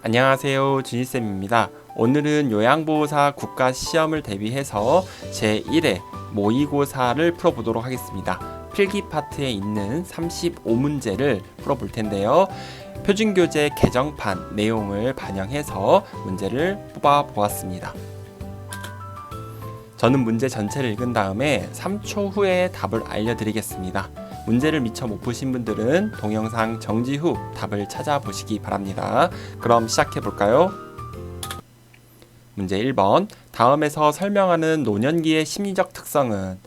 안녕하세요, 준희쌤입니다. 오늘은 요양보호사 국가시험을 대비해서 제1회 모의고사를 풀어보도록 하겠습니다. 필기 파트에 있는 35문제를 풀어볼 텐데요. 표준교재 개정판 내용을 반영해서 문제를 뽑아보았습니다. 저는 문제 전체를 읽은 다음에 3초 후에 답을 알려드리겠습니다. 문제를 미처 못 보신 분들은 동영상 정지 후 답을 찾아보시기 바랍니다. 그럼 시작해 볼까요? 문제 1번. 다음에서 설명하는 노년기의 심리적 특성은?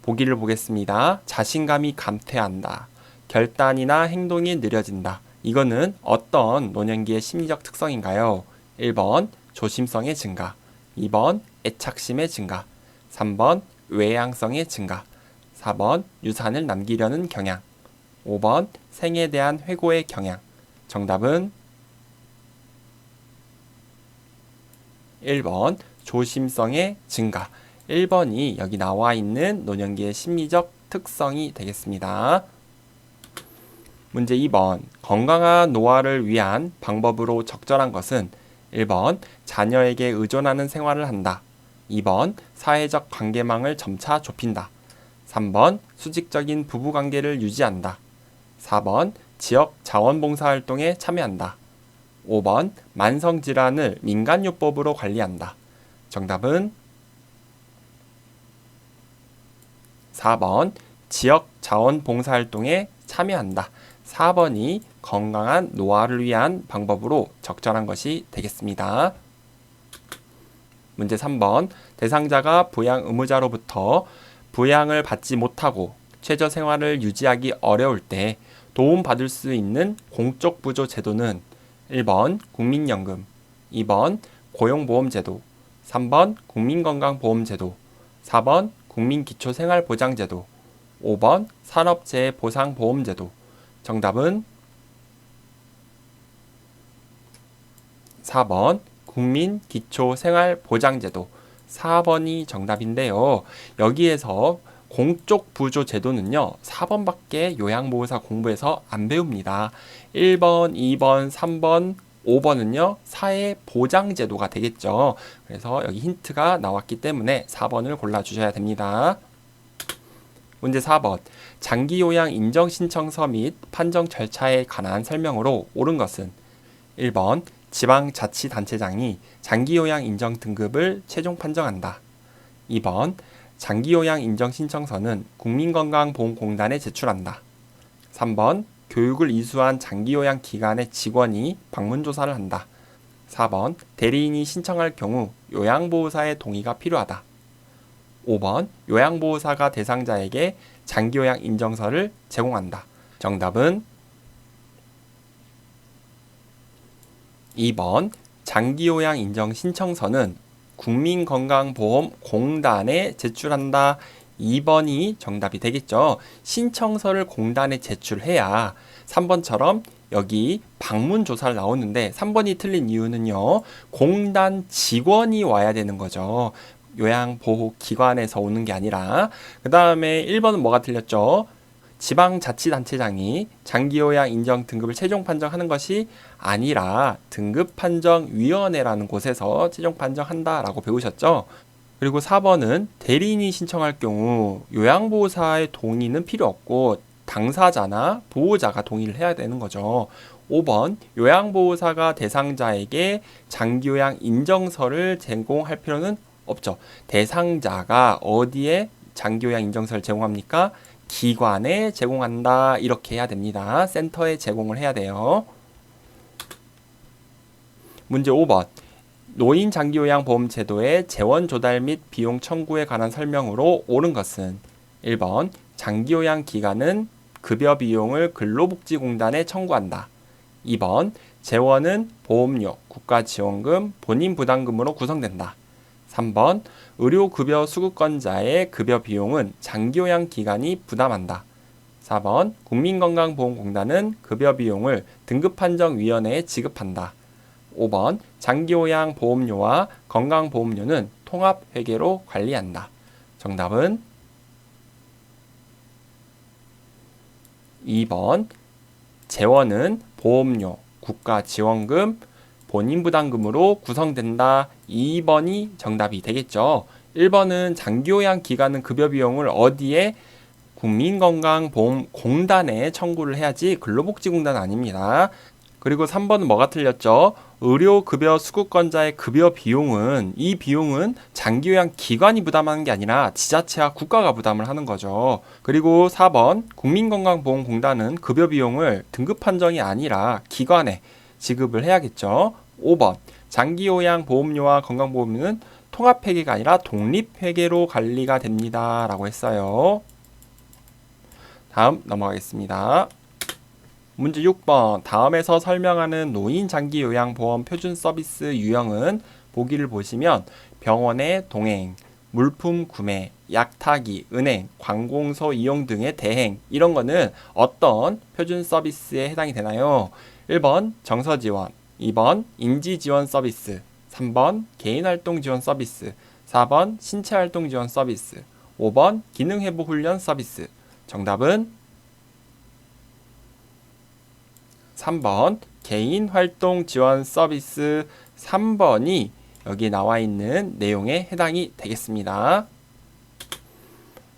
보기를 보겠습니다. 자신감이 감퇴한다. 결단이나 행동이 느려진다. 이거는 어떤 노년기의 심리적 특성인가요? 1번 조심성의 증가, 2번 애착심의 증가, 3번 외향성의 증가, 4번 유산을 남기려는 경향, 5번 생에 대한 회고의 경향. 정답은 1번 조심성의 증가. 1번이 여기 나와 있는 노년기의 심리적 특성이 되겠습니다. 문제 2번. 건강한 노화를 위한 방법으로 적절한 것은? 1번 자녀에게 의존하는 생활을 한다. 2번 사회적 관계망을 점차 좁힌다. 3번 수직적인 부부관계를 유지한다. 4번 지역 자원봉사활동에 참여한다. 5번 만성질환을 민간요법으로 관리한다. 정답은 4번 지역 자원봉사활동에 참여한다. 4번이 건강한 노화를 위한 방법으로 적절한 것이 되겠습니다. 문제 3번. 대상자가 부양 의무자로부터 부양을 받지 못하고 최저 생활을 유지하기 어려울 때 도움받을 수 있는 공적 부조 제도는? 1번 국민연금, 2번 고용보험제도, 3번 국민건강보험제도, 4번 국민기초생활보장제도, 5번 산업재해보상보험제도. 정답은 4번 국민기초생활보장제도. 4번이 정답인데요. 여기에서 공적 부조 제도는요, 4번밖에 요양보호사 공부에서 안 배웁니다. 1번, 2번, 3번, 5번은요, 사회보장제도가 되겠죠. 그래서 여기 힌트가 나왔기 때문에 4번을 골라주셔야 됩니다. 문제 4번. 장기요양 인정신청서 및 판정 절차에 관한 설명으로 옳은 것은? 1번 지방자치단체장이 장기요양 인정 등급을 최종 판정한다. 2번 장기요양 인정 신청서는 국민건강보험공단에 제출한다. 3번 교육을 이수한 장기요양 기관의 직원이 방문조사를 한다. 4번 대리인이 신청할 경우 요양보호사의 동의가 필요하다. 5번 요양보호사가 대상자에게 장기요양 인정서를 제공한다. 정답은 2번 장기요양 인정 신청서는 국민건강보험공단에 제출한다. 2번이 정답이 되겠죠. 신청서를 공단에 제출해야 3번처럼 여기 방문조사를 나오는데 3번이 틀린 이유는요. 공단 직원이 와야 되는 거죠. 요양보호기관에서 오는 게 아니라. 그 다음에 1번은 뭐가 틀렸죠? 지방자치단체장이 장기요양 인정 등급을 최종 판정하는 것이 아니라 등급판정위원회라는 곳에서 최종 판정한다라고 배우셨죠? 그리고 4번은 대리인이 신청할 경우 요양보호사의 동의는 필요 없고 당사자나 보호자가 동의를 해야 되는 거죠. 5번 요양보호사가 대상자에게 장기요양 인정서를 제공할 필요는 없죠. 대상자가 어디에 장기요양 인정서를 제공합니까? 기관에 제공한다. 이렇게 해야 됩니다. 센터에 제공을 해야 돼요. 문제 5번. 노인 장기요양보험제도의 재원 조달 및 비용 청구에 관한 설명으로 옳은 것은? 1번 장기요양 기간은 급여 비용을 근로복지공단에 청구한다. 2번 재원은 보험료, 국가지원금, 본인부담금으로 구성된다. 3번 의료급여 수급권자의 급여 비용은 장기요양 기관이 부담한다. 4번 국민건강보험공단은 급여 비용을 등급판정위원회에 지급한다. 5번 장기요양 보험료와 건강보험료는 통합회계로 관리한다. 정답은 2번 재원은 보험료, 국가지원금, 본인 부담금으로 구성된다. 2번이 정답이 되겠죠. 1번은 장기요양기간은 급여 비용을 어디에? 국민건강보험공단에 청구를 해야지 근로복지공단 아닙니다. 그리고 3번은 뭐가 틀렸죠? 의료급여 수급권자의 급여 비용은, 이 비용은 장기요양기관이 부담하는 게 아니라 지자체와 국가가 부담을 하는 거죠. 그리고 4번 국민건강보험공단은 급여 비용을 등급 판정이 아니라 기관에 지급을 해야겠죠. 5번 장기요양보험료와 건강보험료는 통합회계가 아니라 독립회계로 관리가 됩니다 라고 했어요. 다음 넘어가겠습니다. 문제 6번 다음에서 설명하는 노인장기요양보험 표준서비스 유형은 보기를 보시면 병원의 동행, 물품 구매, 약 타기, 은행, 관공서 이용 등의 대행, 이런 거는 어떤 표준서비스에 해당이 되나요? 1번 정서지원, 2번 인지지원 서비스, 3번 개인활동 지원 서비스, 4번 신체활동 지원 서비스, 5번 기능회복 훈련 서비스. 정답은 3번 개인활동 지원 서비스. 3번이 여기 나와 있는 내용에 해당이 되겠습니다.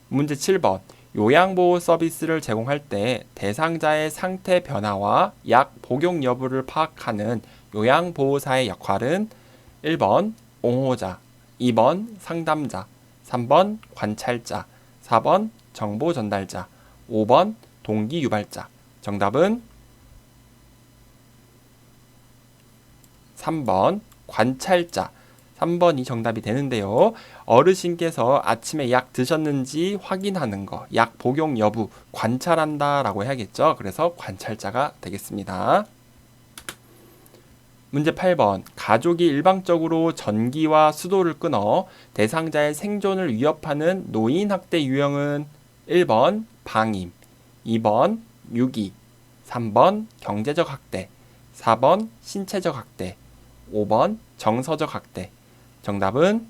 문제 7번 요양보호 서비스를 제공할 때 대상자의 상태 변화와 약 복용 여부를 파악하는 요양보호사의 역할은 1번 옹호자, 2번 상담자, 3번 관찰자, 4번 정보 전달자, 5번 동기 유발자. 정답은 3번 관찰자. 3번이 정답이 되는데요. 어르신께서 아침에 약 드셨는지 확인하는 거, 약 복용 여부 관찰한다 라고 해야겠죠. 그래서 관찰자가 되겠습니다. 문제 8번 가족이 일방적으로 전기와 수도를 끊어 대상자의 생존을 위협하는 노인학대 유형은 1번 방임, 2번 유기, 3번 경제적 학대, 4번 신체적 학대, 5번 정서적 학대. 정답은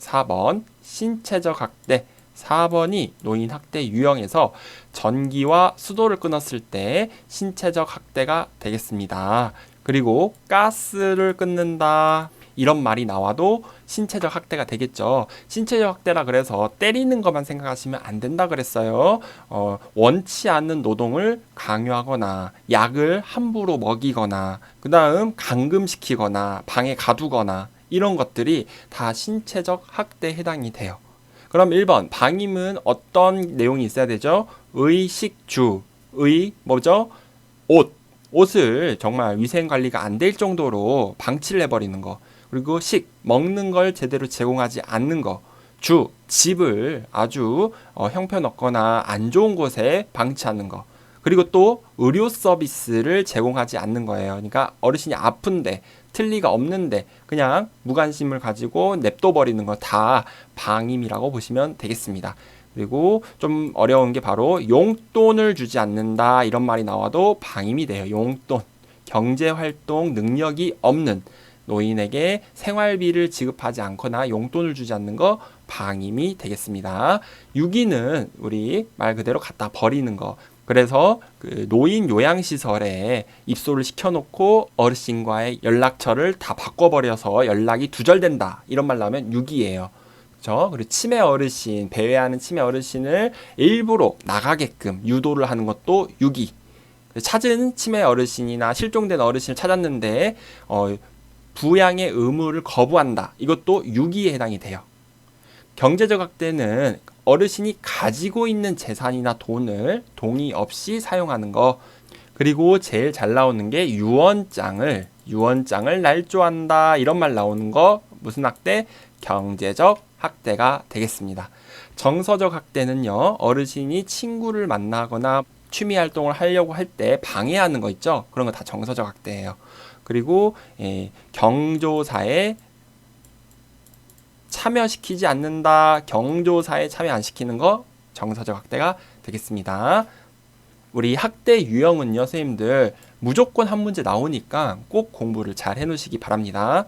4번 신체적 학대. 4번이 노인 학대 유형에서 전기와 수도를 끊었을 때 신체적 학대가 되겠습니다. 그리고 가스를 끊는다 이런 말이 나와도 신체적 학대가 되겠죠. 신체적 학대라 그래서 때리는 것만 생각하시면 안 된다 그랬어요. 원치 않는 노동을 강요하거나 약을 함부로 먹이거나 그 다음 감금시키거나 방에 가두거나 이런 것들이 다 신체적 학대에 해당이 돼요. 그럼 1번 방임은 어떤 내용이 있어야 되죠? 의식주, 뭐죠? 옷을 정말 위생관리가 안 될 정도로 방치를 해버리는 거. 그리고 먹는 걸 제대로 제공하지 않는 거. 집을 아주 형편없거나 안 좋은 곳에 방치하는 거. 그리고 또 의료 서비스를 제공하지 않는 거예요. 그러니까 어르신이 아픈데 틀 리가 없는데 그냥 무관심을 가지고 냅둬 버리는 거 다 방임이라고 보시면 되겠습니다. 그리고 좀 어려운 게 바로 용돈을 주지 않는다 이런 말이 나와도 방임이 돼요. 용돈, 경제활동 능력이 없는 노인에게 생활비를 지급하지 않거나 용돈을 주지 않는 거 방임이 되겠습니다. 유기는 우리 말 그대로 갖다 버리는 거. 그래서 그 노인 요양시설에 입소를 시켜놓고 어르신과의 연락처를 다 바꿔버려서 연락이 두절된다 이런 말 나오면 유기예요. 그렇죠? 그리고 치매 어르신, 배회하는 치매 어르신을 일부러 나가게끔 유도를 하는 것도 유기. 찾은 치매 어르신이나 실종된 어르신을 찾았는데 부양의 의무를 거부한다. 이것도 유기에 해당이 돼요. 경제적 학대는 어르신이 가지고 있는 재산이나 돈을 동의 없이 사용하는 거. 그리고 제일 잘 나오는 게 유언장을 날조한다 이런 말 나오는 거. 무슨 학대? 경제적 학대가 되겠습니다. 정서적 학대는요, 어르신이 친구를 만나거나 취미 활동을 하려고 할 때 방해하는 거 있죠. 그런 거 다 정서적 학대예요. 그리고 경조사에 참여시키지 않는다. 경조사에 참여 안 시키는 거 정서적 학대가 되겠습니다. 우리 학대 유형은요, 선생님들 무조건 한 문제 나오니까 꼭 공부를 잘 해놓으시기 바랍니다.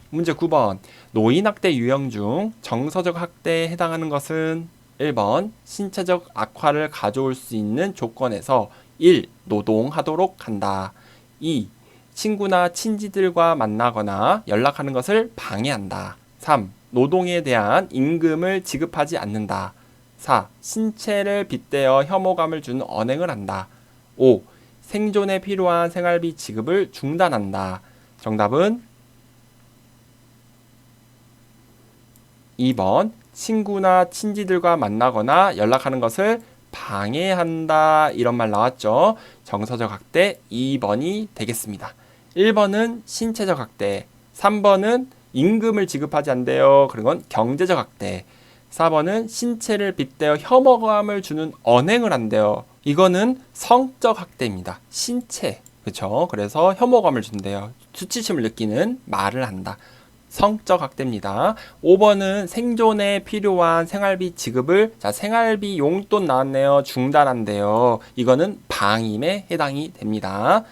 문제 9번 노인 학대 유형 중 정서적 학대에 해당하는 것은 1번 신체적 악화를 가져올 수 있는 조건에서 1. 노동하도록 한다. 2. 친구나 친지들과 만나거나 연락하는 것을 방해한다. 3. 노동에 대한 임금을 지급하지 않는다. 4. 신체를 빗대어 혐오감을 주는 언행을 한다. 5. 생존에 필요한 생활비 지급을 중단한다. 정답은 2번 친구나 친지들과 만나거나 연락하는 것을 방해한다. 이런 말 나왔죠. 정서적 학대 2번이 되겠습니다. 1번은 신체적 학대, 3번은 임금을 지급하지 않대요. 그런 건 경제적 학대. 4번은 신체를 빗대어 혐오감을 주는 언행을 한대요. 이거는 성적 학대입니다. 신체. 그렇죠? 그래서 혐오감을 준대요. 수치심을 느끼는 말을 한다. 성적 학대입니다. 5번은 생존에 필요한 생활비 지급을 생활비 용돈 나왔네요. 중단한대요. 이거는 방임에 해당이 됩니다.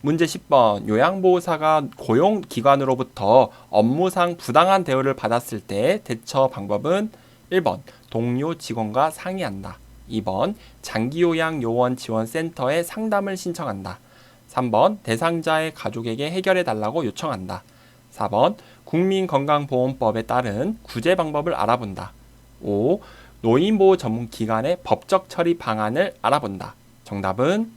문제 10번 요양보호사가 고용기관으로부터 업무상 부당한 대우를 받았을 때 대처 방법은 1번 동료 직원과 상의한다. 2번 장기요양요원 지원센터에 상담을 신청한다. 3번 대상자의 가족에게 해결해달라고 요청한다. 4번 국민건강보험법에 따른 구제 방법을 알아본다. 5. 노인보호 전문기관의 법적 처리 방안을 알아본다. 정답은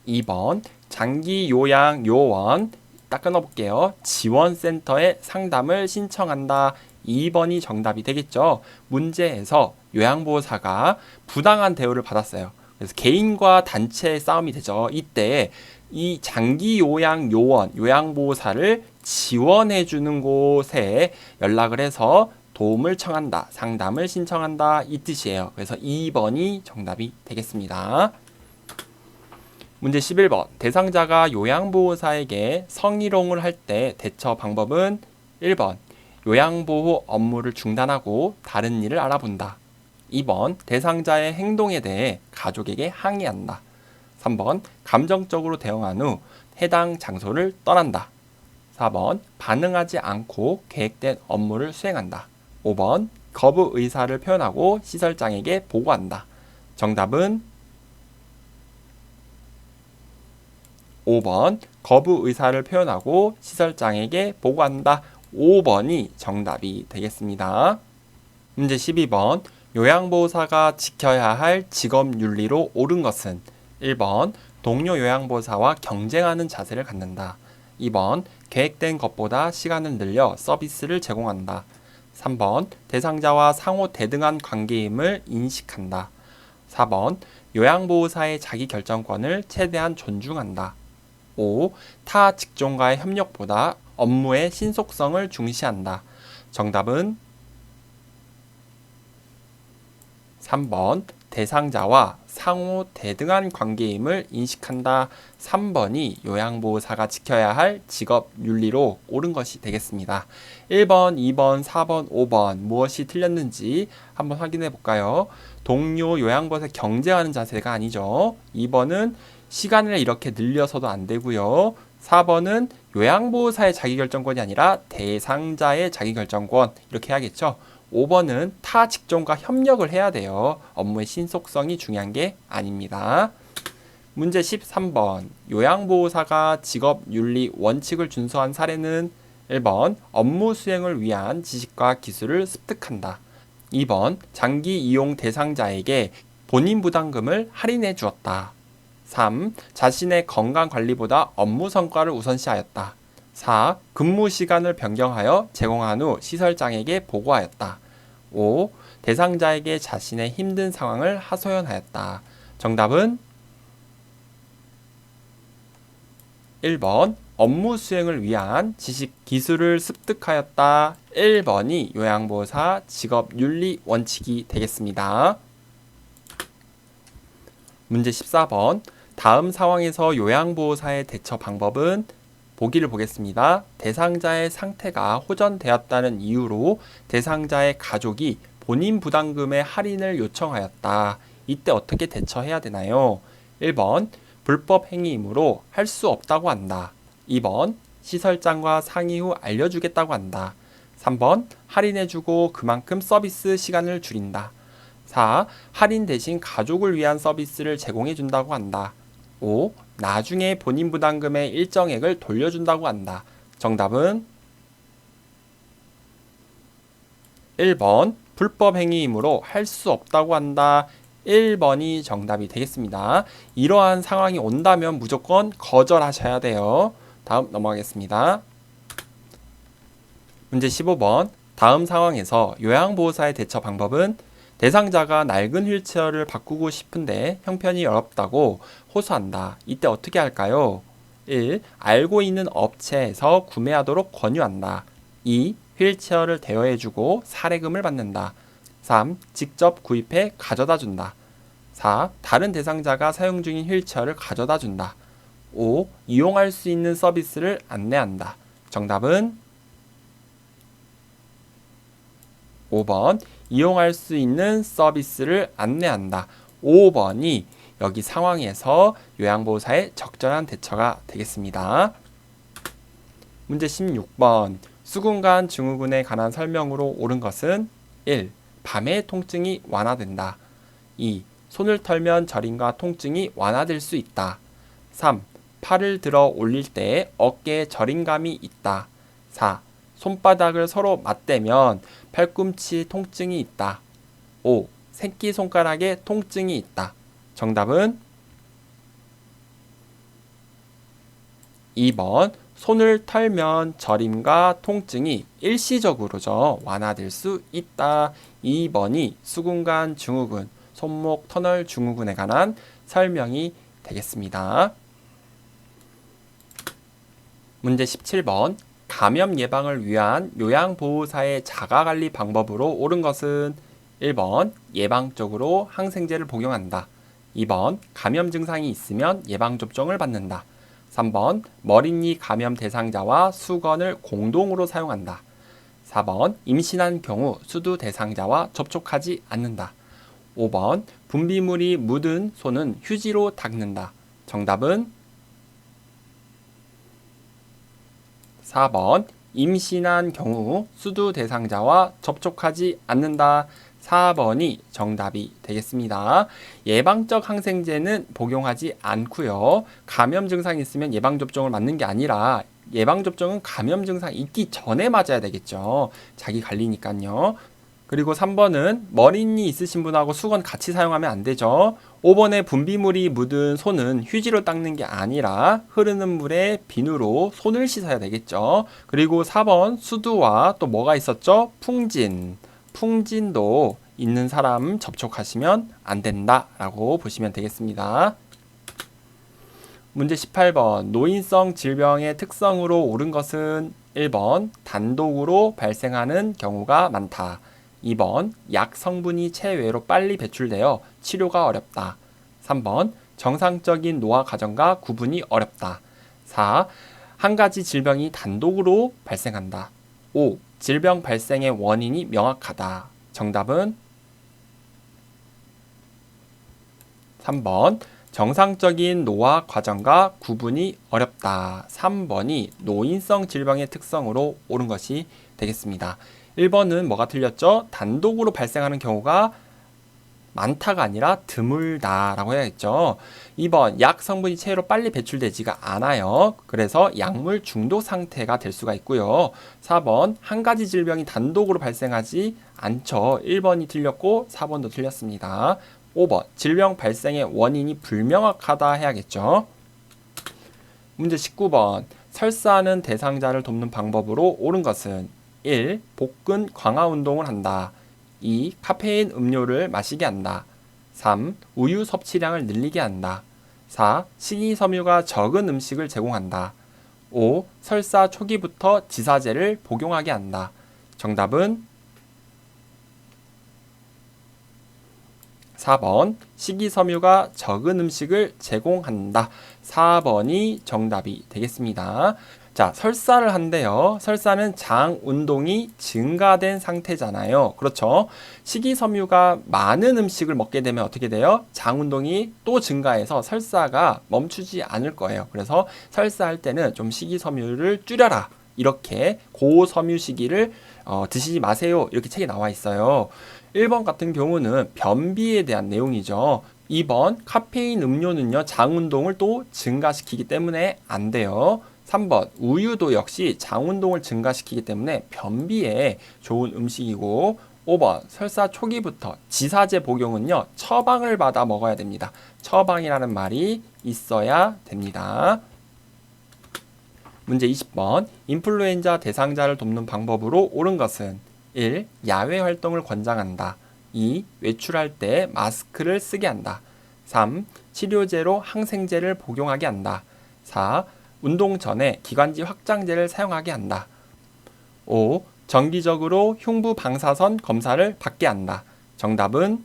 2번 장기요양요원 딱 끊어볼게요. 지원센터에 상담을 신청한다. 2번이 정답이 되겠죠. 문제에서 요양보호사가 부당한 대우를 받았어요. 그래서 개인과 단체의 싸움이 되죠. 이때 이 장기요양요원, 요양보호사를 지원해주는 곳에 연락을 해서 도움을 청한다, 상담을 신청한다 이 뜻이에요. 그래서 2번이 정답이 되겠습니다. 문제 11번 대상자가 요양보호사에게 성희롱을 할 때 대처 방법은 1번 요양보호 업무를 중단하고 다른 일을 알아본다. 2번 대상자의 행동에 대해 가족에게 항의한다. 3번 감정적으로 대응한 후 해당 장소를 떠난다. 4번 반응하지 않고 계획된 업무를 수행한다. 5번 거부 의사를 표현하고 시설장에게 보고한다. 정답은 5번 거부 의사를 표현하고 시설장에게 보고한다. 5번이 정답이 되겠습니다. 문제 12번 요양보호사가 지켜야 할 직업윤리로 옳은 것은 1번 동료 요양보호사와 경쟁하는 자세를 갖는다. 2번 계획된 것보다 시간을 늘려 서비스를 제공한다. 3번 대상자와 상호 대등한 관계임을 인식한다. 4번 요양보호사의 자기결정권을 최대한 존중한다. 5. 타 직종과의 협력보다 업무의 신속성을 중시한다. 정답은 3번 대상자와 상호 대등한 관계임을 인식한다. 3번이 요양보호사가 지켜야 할 직업윤리로 옳은 것이 되겠습니다. 1번, 2번, 4번, 5번 무엇이 틀렸는지 한번 확인해 볼까요? 동료 요양보호사 경쟁하는 자세가 아니죠. 2번은 시간을 이렇게 늘려서도 안 되고요. 4번은 요양보호사의 자기결정권이 아니라 대상자의 자기결정권 이렇게 해야겠죠. 5번은 타 직종과 협력을 해야 돼요. 업무의 신속성이 중요한 게 아닙니다. 문제 13번 요양보호사가 직업윤리 원칙을 준수한 사례는 1번 업무 수행을 위한 지식과 기술을 습득한다. 2번 장기 이용 대상자에게 본인 부담금을 할인해 주었다. 3. 자신의 건강관리보다 업무 성과를 우선시하였다. 4. 근무 시간을 변경하여 제공한 후 시설장에게 보고하였다. 5. 대상자에게 자신의 힘든 상황을 하소연하였다. 정답은 1번 업무 수행을 위한 지식, 기술을 습득하였다. 1번이 요양보호사 직업윤리 원칙이 되겠습니다. 문제 14번 다음 상황에서 요양보호사의 대처 방법은 보기를 보겠습니다. 대상자의 상태가 호전되었다는 이유로 대상자의 가족이 본인 부담금의 할인을 요청하였다. 이때 어떻게 대처해야 되나요? 1번 불법 행위이므로 할 수 없다고 한다. 2번 시설장과 상의 후 알려주겠다고 한다. 3번 할인해주고 그만큼 서비스 시간을 줄인다. 4. 할인 대신 가족을 위한 서비스를 제공해 준다고 한다. 5. 나중에 본인 부담금의 일정액을 돌려준다고 한다. 정답은 1번 불법 행위이므로 할 수 없다고 한다. 1번이 정답이 되겠습니다. 이러한 상황이 온다면 무조건 거절하셔야 돼요. 다음 넘어가겠습니다. 문제 15번. 다음 상황에서 요양보호사의 대처 방법은 대상자가 낡은 휠체어를 바꾸고 싶은데 형편이 어렵다고 호소한다. 이때 어떻게 할까요? 1. 알고 있는 업체에서 구매하도록 권유한다. 2. 휠체어를 대여해주고 사례금을 받는다. 3. 직접 구입해 가져다 준다. 4. 다른 대상자가 사용 중인 휠체어를 가져다 준다. 5. 이용할 수 있는 서비스를 안내한다. 정답은 5번 이용할 수 있는 서비스를 안내한다. 5번이 여기 상황에서 요양보호사의 적절한 대처가 되겠습니다. 문제 16번. 수근관 증후군에 관한 설명으로 옳은 것은 1. 밤에 통증이 완화된다. 2. 손을 털면 저림과 통증이 완화될 수 있다. 3. 팔을 들어 올릴 때 어깨에 저림감이 있다. 4. 손바닥을 서로 맞대면 팔꿈치 통증이 있다. 5. 새끼손가락에 통증이 있다. 정답은 2번 손을 털면 저림과 통증이 일시적으로죠 완화될 수 있다. 2번이 수근관 증후군, 손목 터널 증후군에 관한 설명이 되겠습니다. 문제 17번. 감염 예방을 위한 요양보호사의 자가관리 방법으로 옳은 것은 1번 예방적으로 항생제를 복용한다. 2번 감염 증상이 있으면 예방접종을 받는다. 3번 머리니 감염 대상자와 수건을 공동으로 사용한다. 4번 임신한 경우 수두 대상자와 접촉하지 않는다. 5번 분비물이 묻은 손은 휴지로 닦는다. 정답은 4번 임신한 경우 수두 대상자와 접촉하지 않는다. 4번이 정답이 되겠습니다. 예방적 항생제는 복용하지 않고요. 감염 증상이 있으면 예방접종을 맞는 게 아니라 예방접종은 감염 증상이 있기 전에 맞아야 되겠죠. 자기 관리니까요. 그리고 3번은 머리니 있으신 분하고 수건 같이 사용하면 안 되죠. 5번에 분비물이 묻은 손은 휴지로 닦는 게 아니라 흐르는 물에 비누로 손을 씻어야 되겠죠. 그리고 4번 수두와 또 뭐가 있었죠? 풍진도 있는 사람 접촉하시면 안 된다라고 보시면 되겠습니다. 문제 18번. 노인성 질병의 특성으로 옳은 것은 1번 단독으로 발생하는 경우가 많다. 2번 약 성분이 체외로 빨리 배출되어 치료가 어렵다. 3번 정상적인 노화 과정과 구분이 어렵다. 4. 한 가지 질병이 단독으로 발생한다. 5. 질병 발생의 원인이 명확하다. 정답은 3번 정상적인 노화 과정과 구분이 어렵다. 3번이 노인성 질병의 특성으로 옳은 것이 되겠습니다. 1번은 뭐가 틀렸죠? 단독으로 발생하는 경우가 많다가 아니라 드물다라고 해야겠죠. 2번 약 성분이 체외로 빨리 배출되지가 않아요. 그래서 약물 중독 상태가 될 수가 있고요. 4번 한 가지 질병이 단독으로 발생하지 않죠. 1번이 틀렸고 4번도 틀렸습니다. 5번 질병 발생의 원인이 불명확하다 해야겠죠. 문제 19번. 설사하는 대상자를 돕는 방법으로 옳은 것은 1. 복근 강화 운동을 한다. 2. 카페인 음료를 마시게 한다. 3. 우유 섭취량을 늘리게 한다. 4. 식이섬유가 적은 음식을 제공한다. 5. 설사 초기부터 지사제를 복용하게 한다. 정답은 4번 식이섬유가 적은 음식을 제공한다. 4번이 정답이 되겠습니다. 자, 설사를 한대요. 설사는 장 운동이 증가된 상태잖아요. 그렇죠? 식이섬유가 많은 음식을 먹게 되면 어떻게 돼요? 장 운동이 또 증가해서 설사가 멈추지 않을 거예요. 그래서 설사할 때는 좀 식이섬유를 줄여라. 이렇게 고섬유시기를 드시지 마세요. 이렇게 책에 나와 있어요. 1번 같은 경우는 변비에 대한 내용이죠. 2번 카페인 음료는요 장 운동을 또 증가시키기 때문에 안 돼요. 3번 우유도 역시 장 운동을 증가시키기 때문에 변비에 좋은 음식이고 5번 설사 초기부터 지사제 복용은요 처방을 받아 먹어야 됩니다. 처방이라는 말이 있어야 됩니다. 문제 20번 인플루엔자 대상자를 돕는 방법으로 옳은 것은 1. 야외 활동을 권장한다. 2. 외출할 때 마스크를 쓰게 한다. 3. 치료제로 항생제를 복용하게 한다. 4. 운동 전에 기관지 확장제를 사용하게 한다. 5. 정기적으로 흉부 방사선 검사를 받게 한다. 정답은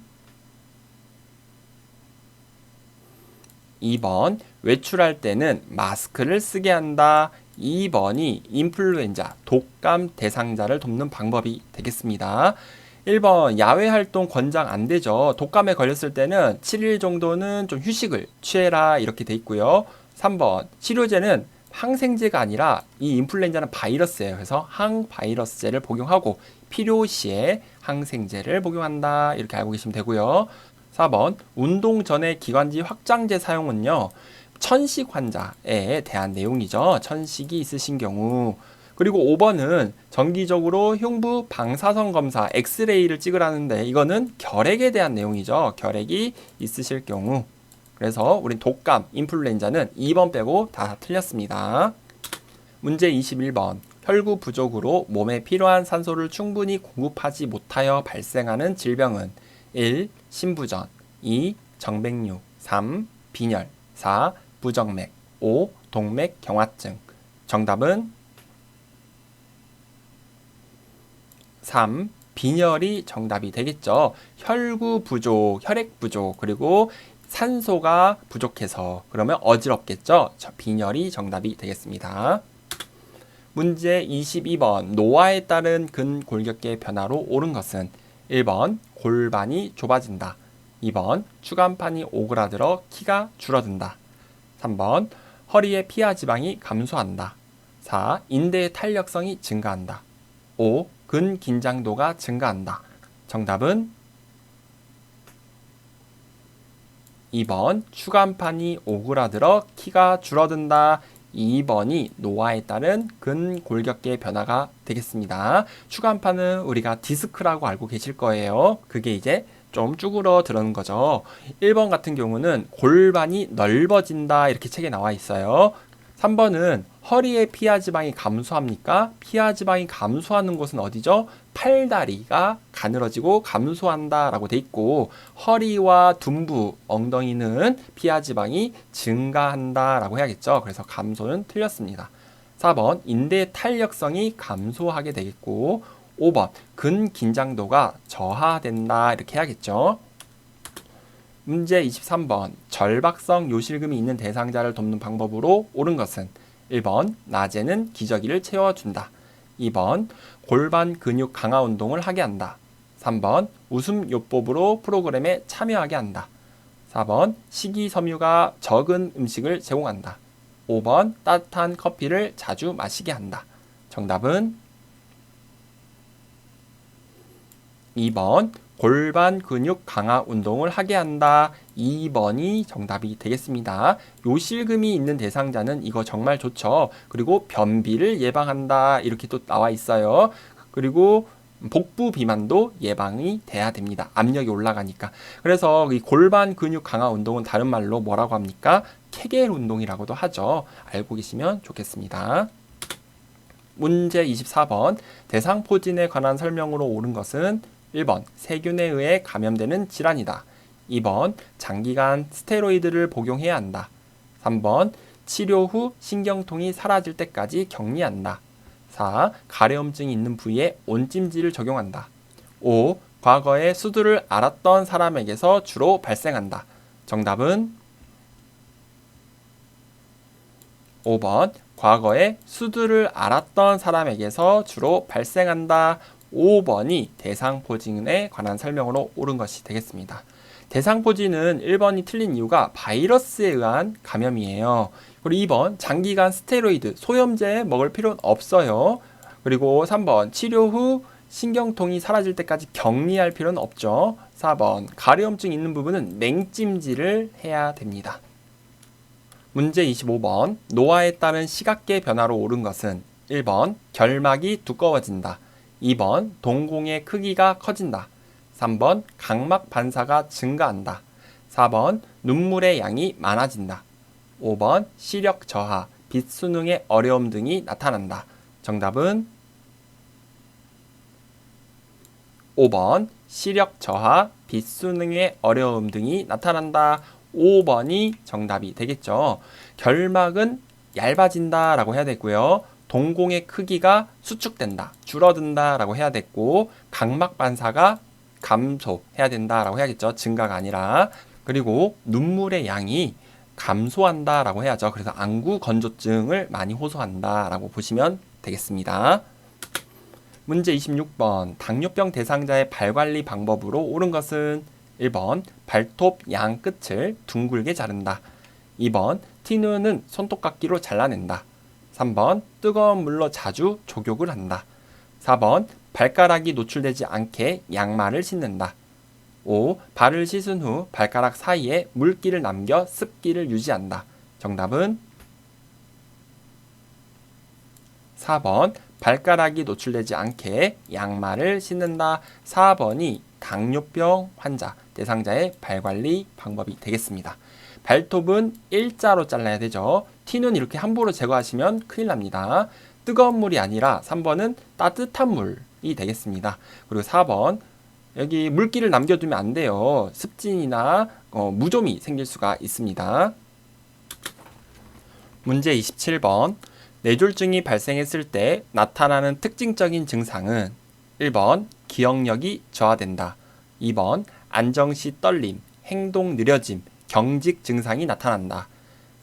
2번 외출할 때는 마스크를 쓰게 한다. 2번이 인플루엔자 독감 대상자를 돕는 방법이 되겠습니다. 1번 야외 활동 권장 안 되죠. 독감에 걸렸을 때는 7일 정도는 좀 휴식을 취해라 이렇게 돼 있고요. 3번 치료제는 항생제가 아니라 이 인플루엔자는 바이러스예요. 그래서 항바이러스제를 복용하고 필요시에 항생제를 복용한다. 이렇게 알고 계시면 되고요. 4번 운동 전에 기관지 확장제 사용은요. 천식 환자에 대한 내용이죠. 천식이 있으신 경우. 그리고 5번은 정기적으로 흉부 방사선 검사 엑스레이를 찍으라는데 이거는 결핵에 대한 내용이죠. 결핵이 있으실 경우. 그래서 우린 독감, 인플루엔자는 2번 빼고 다 틀렸습니다. 문제 21번. 혈구 부족으로 몸에 필요한 산소를 충분히 공급하지 못하여 발생하는 질병은 1. 신부전 2. 정맥류 3. 빈혈 4. 부정맥 5. 동맥경화증 정답은 3. 빈혈이 정답이 되겠죠. 혈구 부족, 혈액 부족, 그리고 산소가 부족해서 그러면 어지럽겠죠. 빈혈이 정답이 되겠습니다. 문제 22번. 노화에 따른 근골격계 변화로 옳은 것은 1번 골반이 좁아진다. 2번 추간판이 오그라들어 키가 줄어든다. 3번 허리의 피하 지방이 감소한다. 4. 인대의 탄력성이 증가한다. 5. 근긴장도가 증가한다. 정답은 2번 추간판이 오그라들어 키가 줄어든다. 2번이 노화에 따른 근골격계 변화가 되겠습니다. 추간판은 우리가 디스크라고 알고 계실 거예요. 그게 이제 좀 쭈그러드는 거죠. 1번 같은 경우는 골반이 넓어진다 이렇게 책에 나와 있어요. 3번은 허리의 피하 지방이 감소합니까? 피하 지방이 감소하는 곳은 어디죠? 팔다리가 가늘어지고 감소한다 라고 돼 있고 허리와 둔부, 엉덩이는 피하 지방이 증가한다 라고 해야겠죠. 그래서 감소는 틀렸습니다. 4번 인대의 탄력성이 감소하게 되겠고 5번 근긴장도가 저하된다 이렇게 해야겠죠. 문제 23번. 절박성 요실금이 있는 대상자를 돕는 방법으로 옳은 것은 1번 낮에는 기저귀를 채워준다. 2번 골반 근육 강화 운동을 하게 한다. 3번 웃음 요법으로 프로그램에 참여하게 한다. 4번 식이섬유가 적은 음식을 제공한다. 5번 따뜻한 커피를 자주 마시게 한다. 정답은 2번 골반 근육 강화 운동을 하게 한다. 2번이 정답이 되겠습니다. 요실금이 있는 대상자는 이거 정말 좋죠. 그리고 변비를 예방한다. 이렇게 또 나와 있어요. 그리고 복부 비만도 예방이 돼야 됩니다. 압력이 올라가니까. 그래서 이 골반 근육 강화 운동은 다른 말로 뭐라고 합니까? 케겔 운동이라고도 하죠. 알고 계시면 좋겠습니다. 문제 24번. 대상포진에 관한 설명으로 옳은 것은 1번 세균에 의해 감염되는 질환이다. 2번 장기간 스테로이드를 복용해야 한다. 3번 치료 후 신경통이 사라질 때까지 격리한다. 4. 가려움증이 있는 부위에 온찜질을 적용한다. 5. 과거에 수두를 앓았던 사람에게서 주로 발생한다. 정답은 5번 과거에 수두를 앓았던 사람에게서 주로 발생한다. 5번이 대상포진에 관한 설명으로 옳은 것이 되겠습니다. 대상포진은 1번이 틀린 이유가 바이러스에 의한 감염이에요. 그리고 2번 장기간 스테로이드, 소염제 먹을 필요는 없어요. 그리고 3번 치료 후 신경통이 사라질 때까지 격리할 필요는 없죠. 4번 가려움증 있는 부분은 냉찜질을 해야 됩니다. 문제 25번 노화에 따른 시각계 변화로 옳은 것은 1번 결막이 두꺼워진다. 2번 동공의 크기가 커진다. 3번 각막 반사가 증가한다. 4번 눈물의 양이 많아진다. 5번 시력 저하, 빛 수능의 어려움 등이 나타난다. 정답은 5번 시력 저하, 빛 수능의 어려움 등이 나타난다. 5번이 정답이 되겠죠. 결막은 얇아진다 라고 해야 되고요. 동공의 크기가 수축된다, 줄어든다 라고 해야 됐고, 각막 반사가 감소해야 된다 라고 해야겠죠. 증가가 아니라. 그리고 눈물의 양이 감소한다 라고 해야죠. 그래서 안구 건조증을 많이 호소한다 라고 보시면 되겠습니다. 문제 26번 당뇨병 대상자의 발관리 방법으로 옳은 것은 1번 발톱 양 끝을 둥글게 자른다. 2번 티눈은 손톱깎이로 잘라낸다. 3번 뜨거운 물로 자주 족욕을 한다. 4번 발가락이 노출되지 않게 양말을 신는다. 5. 발을 씻은 후 발가락 사이에 물기를 남겨 습기를 유지한다. 정답은 4번 발가락이 노출되지 않게 양말을 신는다. 4번이 당뇨병 환자 대상자의 발관리 방법이 되겠습니다. 발톱은 일자로 잘라야 되죠. 티는 이렇게 함부로 제거하시면 큰일 납니다. 뜨거운 물이 아니라 3번은 따뜻한 물이 되겠습니다. 그리고 4번 여기 물기를 남겨두면 안 돼요. 습진이나 무좀이 생길 수가 있습니다. 문제 27번 뇌졸중이 발생했을 때 나타나는 특징적인 증상은 1번 기억력이 저하된다. 2번 안정시 떨림, 행동 느려짐, 경직 증상이 나타난다.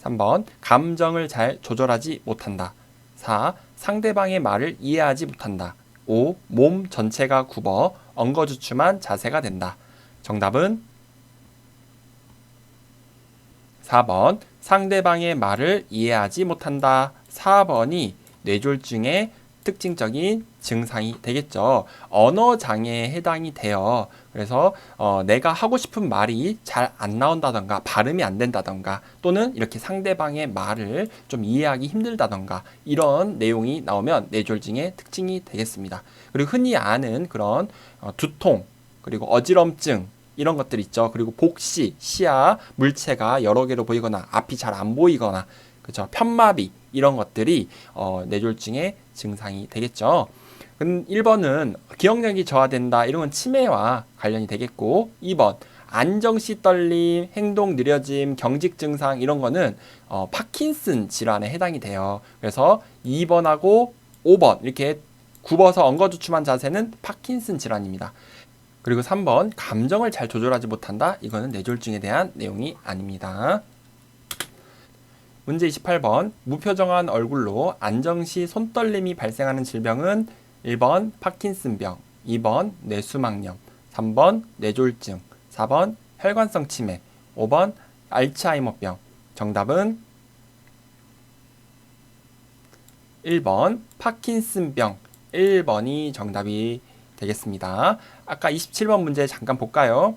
3번 감정을 잘 조절하지 못한다. 4. 상대방의 말을 이해하지 못한다. 5. 몸 전체가 굽어 엉거주춤한 자세가 된다. 정답은 4번 상대방의 말을 이해하지 못한다. 4번이 뇌졸중의 특징적인 증상이 되겠죠. 언어 장애에 해당이 돼요. 그래서 내가 하고 싶은 말이 잘 안 나온다던가 발음이 안 된다던가 또는 이렇게 상대방의 말을 좀 이해하기 힘들다던가 이런 내용이 나오면 뇌졸중의 특징이 되겠습니다. 그리고 흔히 아는 그런 두통 그리고 어지럼증 이런 것들 있죠. 그리고 복시, 시야, 물체가 여러 개로 보이거나 앞이 잘 안 보이거나 그렇죠. 편마비 이런 것들이 뇌졸중의 증상이 되겠죠. 1번은 기억력이 저하된다. 이런 건 치매와 관련이 되겠고 2번 안정시 떨림, 행동 느려짐, 경직 증상 이런 거는 파킨슨 질환에 해당이 돼요. 그래서 2번하고 5번 이렇게 굽어서 엉거주춤한 자세는 파킨슨 질환입니다. 그리고 3번 감정을 잘 조절하지 못한다. 이거는 뇌졸중에 대한 내용이 아닙니다. 문제 28번 무표정한 얼굴로 안정시 손떨림이 발생하는 질병은 1번 파킨슨병, 2번 뇌수막염, 3번 뇌졸중, 4번 혈관성 치매, 5번 알츠하이머병. 정답은 1번 파킨슨병. 1번이 정답이 되겠습니다. 아까 27번 문제 잠깐 볼까요?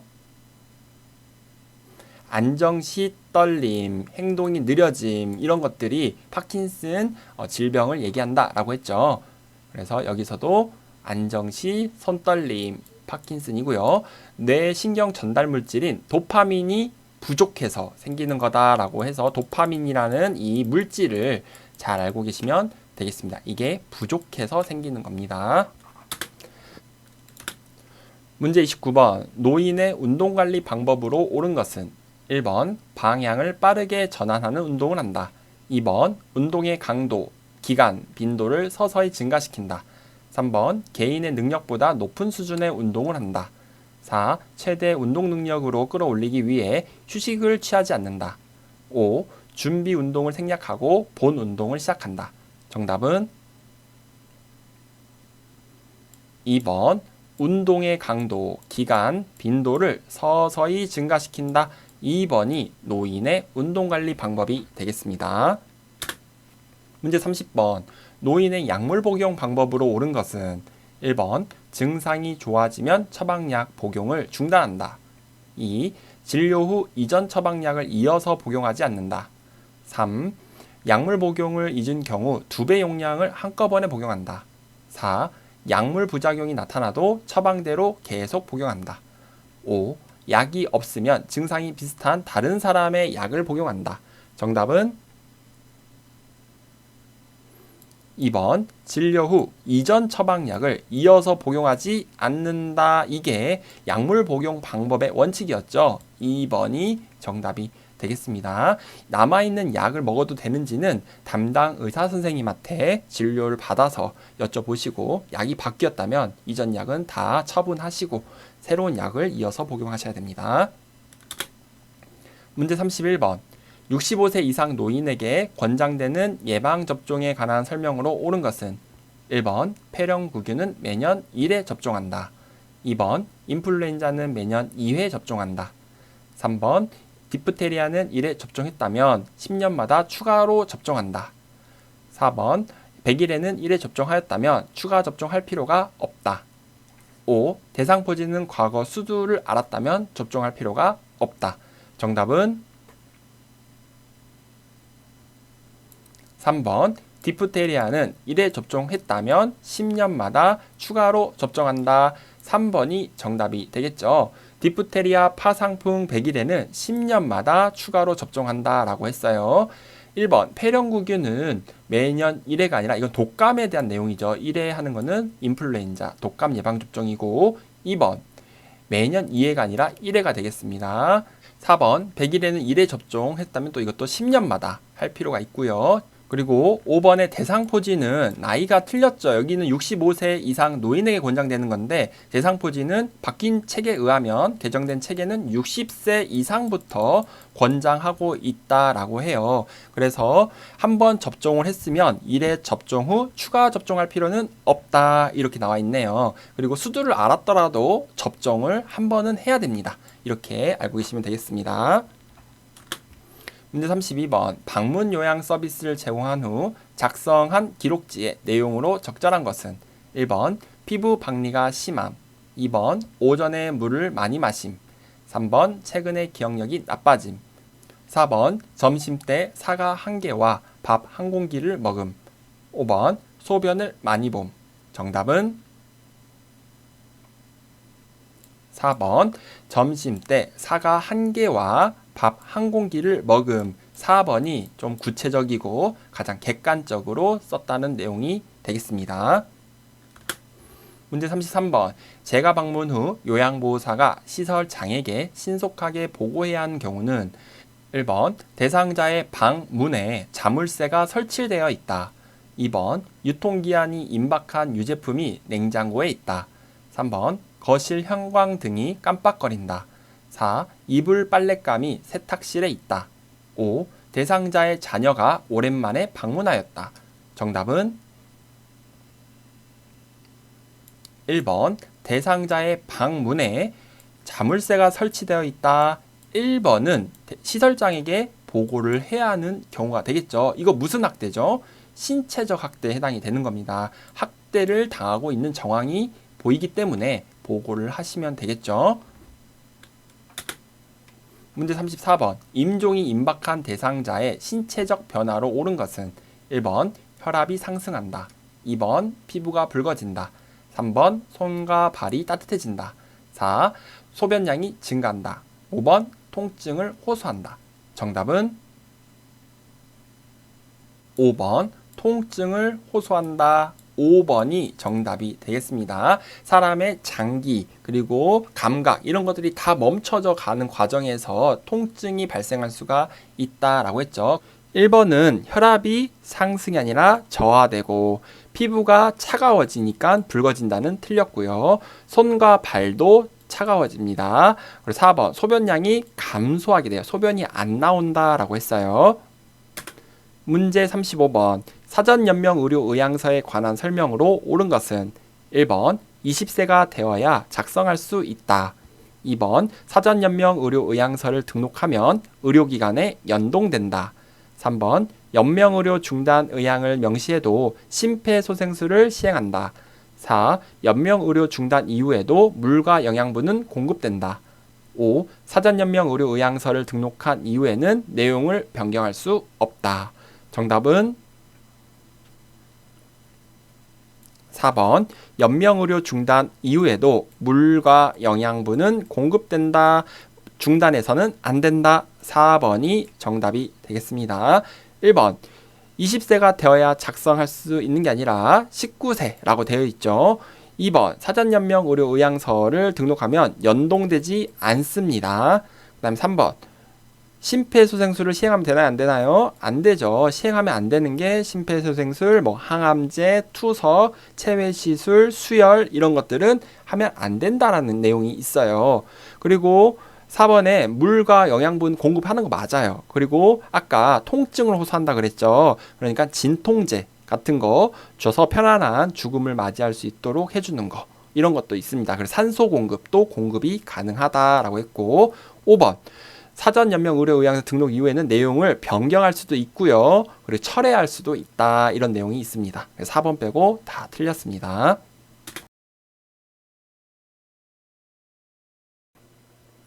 안정시 떨림, 행동이 느려짐 이런 것들이 파킨슨 질병을 얘기한다 라고 했죠. 그래서 여기서도 안정시 손떨림, 파킨슨이고요. 뇌 신경 전달 물질인 도파민이 부족해서 생기는 거다라고 해서 도파민이라는 이 물질을 잘 알고 계시면 되겠습니다. 이게 부족해서 생기는 겁니다. 문제 29번 노인의 운동관리 방법으로 옳은 것은 1번 방향을 빠르게 전환하는 운동을 한다. 2번 운동의 강도, 기간, 빈도를 서서히 증가시킨다. 3번 개인의 능력보다 높은 수준의 운동을 한다. 4. 최대 운동 능력으로 끌어올리기 위해 휴식을 취하지 않는다. 5. 준비 운동을 생략하고 본 운동을 시작한다. 정답은 2번 운동의 강도, 기간, 빈도를 서서히 증가시킨다. 2번이 노인의 운동관리 방법이 되겠습니다. 문제 30번. 노인의 약물 복용 방법으로 옳은 것은 1번 증상이 좋아지면 처방약 복용을 중단한다. 2. 진료 후 이전 처방약을 이어서 복용하지 않는다. 3. 약물 복용을 잊은 경우 2배 용량을 한꺼번에 복용한다. 4. 약물 부작용이 나타나도 처방대로 계속 복용한다. 5. 약이 없으면 증상이 비슷한 다른 사람의 약을 복용한다. 정답은 2번 진료 후 이전 처방약을 이어서 복용하지 않는다. 이게 약물 복용 방법의 원칙이었죠. 2번이 정답이 되겠습니다. 남아있는 약을 먹어도 되는지는 담당 의사 선생님한테 진료를 받아서 여쭤보시고 약이 바뀌었다면 이전 약은 다 처분하시고 새로운 약을 이어서 복용하셔야 됩니다. 문제 31번. 65세 이상 노인에게 권장되는 예방접종에 관한 설명으로 옳은 것은 1번 폐렴구균은 매년 1회 접종한다. 2번 인플루엔자는 매년 2회 접종한다. 3번 디프테리아는 1회 접종했다면 10년마다 추가로 접종한다. 4번 백일에는 1회 접종하였다면 추가 접종할 필요가 없다. 5. 대상포진은 과거 수두를 앓았다면 접종할 필요가 없다. 정답은 3번 디프테리아는 1회 접종했다면 10년마다 추가로 접종한다. 3번이 정답이 되겠죠. 디프테리아 파상풍 백일에는 10년마다 추가로 접종한다 라고 했어요. 1번 폐렴구균은 매년 1회가 아니라 이건 독감에 대한 내용이죠. 1회 하는 거는 인플루엔자 독감 예방접종이고 2번 매년 2회가 아니라 1회가 되겠습니다. 4번 100일에는 1회 접종했다면 또 이것도 10년마다 할 필요가 있고요. 그리고 5번의 대상포진은 나이가 틀렸죠. 여기는 65세 이상 노인에게 권장되는 건데 대상포진은 바뀐 책에 의하면 개정된 책에는 60세 이상부터 권장하고 있다라고 해요. 그래서 한번 접종을 했으면 1회 접종 후 추가 접종할 필요는 없다 이렇게 나와 있네요. 그리고 수두를 앓았더라도 접종을 한 번은 해야 됩니다. 이렇게 알고 계시면 되겠습니다. 문제 32번. 방문 요양 서비스를 제공한 후 작성한 기록지의 내용으로 적절한 것은 1번 피부 박리가 심함. 2번 오전에 물을 많이 마심. 3번 최근에 기억력이 나빠짐. 4번 점심때 사과 1개와 밥 1공기를 먹음. 5번 소변을 많이 봄. 정답은 4번 점심때 사과 1개와 밥 1공기를 먹음. 4번이 좀 구체적이고 가장 객관적으로 썼다는 내용이 되겠습니다. 문제 33번. 재가 방문 후 요양보호사가 시설장에게 신속하게 보고해야 하는 경우는 1번 대상자의 방 문에 자물쇠가 설치되어 있다. 2번 유통기한이 임박한 유제품이 냉장고에 있다. 3번 거실 형광등이 깜빡거린다. 4. 이불 빨랫감이 세탁실에 있다. 5. 대상자의 자녀가 오랜만에 방문하였다. 정답은 1번 대상자의 방문에 자물쇠가 설치되어 있다. 1번은 시설장에게 보고를 해야 하는 경우가 되겠죠. 이거 무슨 학대죠? 신체적 학대에 해당이 되는 겁니다. 학대를 당하고 있는 정황이 보이기 때문에 보고를 하시면 되겠죠. 문제 34번. 임종이 임박한 대상자의 신체적 변화로 옳은 것은 1번 혈압이 상승한다. 2번 피부가 붉어진다. 3번 손과 발이 따뜻해진다. 4. 소변량이 증가한다. 5번 통증을 호소한다. 정답은 5번 통증을 호소한다. 5번이 정답이 되겠습니다. 사람의 장기 그리고 감각 이런 것들이 다 멈춰져 가는 과정에서 통증이 발생할 수가 있다라고 했죠. 1번은 혈압이 상승이 아니라 저하되고 피부가 차가워지니까 붉어진다는 틀렸고요. 손과 발도 차가워집니다. 그리고 4번 소변량이 감소하게 돼요. 소변이 안 나온다라고 했어요. 문제 35번. 사전연명의료의향서에 관한 설명으로 옳은 것은 1번 20세가 되어야 작성할 수 있다. 2번 사전연명의료의향서를 등록하면 의료기관에 연동된다. 3번 연명의료 중단 의향을 명시해도 심폐소생술을 시행한다. 4. 연명의료 중단 이후에도 물과 영양분은 공급된다. 5. 사전연명의료의향서를 등록한 이후에는 내용을 변경할 수 없다. 정답은 4번 연명의료 중단 이후에도 물과 영양분은 공급된다. 중단해서는 안 된다. 4번이 정답이 되겠습니다. 1번 20세가 되어야 작성할 수 있는 게 아니라 19세라고 되어 있죠. 2번 사전연명의료의향서를 등록하면 연동되지 않습니다. 그 다음 3번 심폐소생술을 시행하면 되나요? 안 되나요? 안 되죠. 시행하면 안 되는 게 심폐소생술, 항암제, 투석, 체외시술, 수혈 이런 것들은 하면 안 된다라는 내용이 있어요. 그리고 4번에 물과 영양분 공급하는 거 맞아요. 그리고 아까 통증을 호소한다 그랬죠. 그러니까 진통제 같은 거 줘서 편안한 죽음을 맞이할 수 있도록 해주는 거. 이런 것도 있습니다. 그래서 산소 공급도 공급이 가능하다라고 했고 5번 사전연명의료의향서 등록 이후에는 내용을 변경할 수도 있고요. 그리고 철회할 수도 있다. 이런 내용이 있습니다. 그래서 4번 빼고 다 틀렸습니다.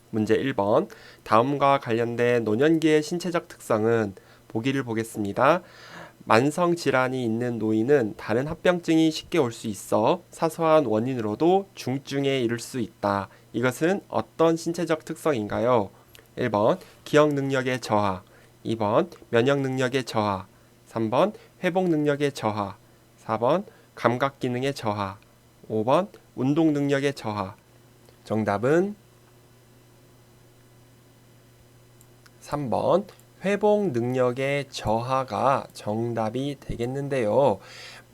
문제 1번 다음과 관련된 노년기의 신체적 특성은 보기를 보겠습니다. 만성 질환이 있는 노인은 다른 합병증이 쉽게 올 수 있어 사소한 원인으로도 중증에 이를 수 있다. 이것은 어떤 신체적 특성인가요? 1번 기억 능력의 저하, 2번 면역 능력의 저하, 3번 회복 능력의 저하, 4번 감각 기능의 저하, 5번 운동 능력의 저하. 정답은 3번 회복 능력의 저하가 정답이 되겠는데요.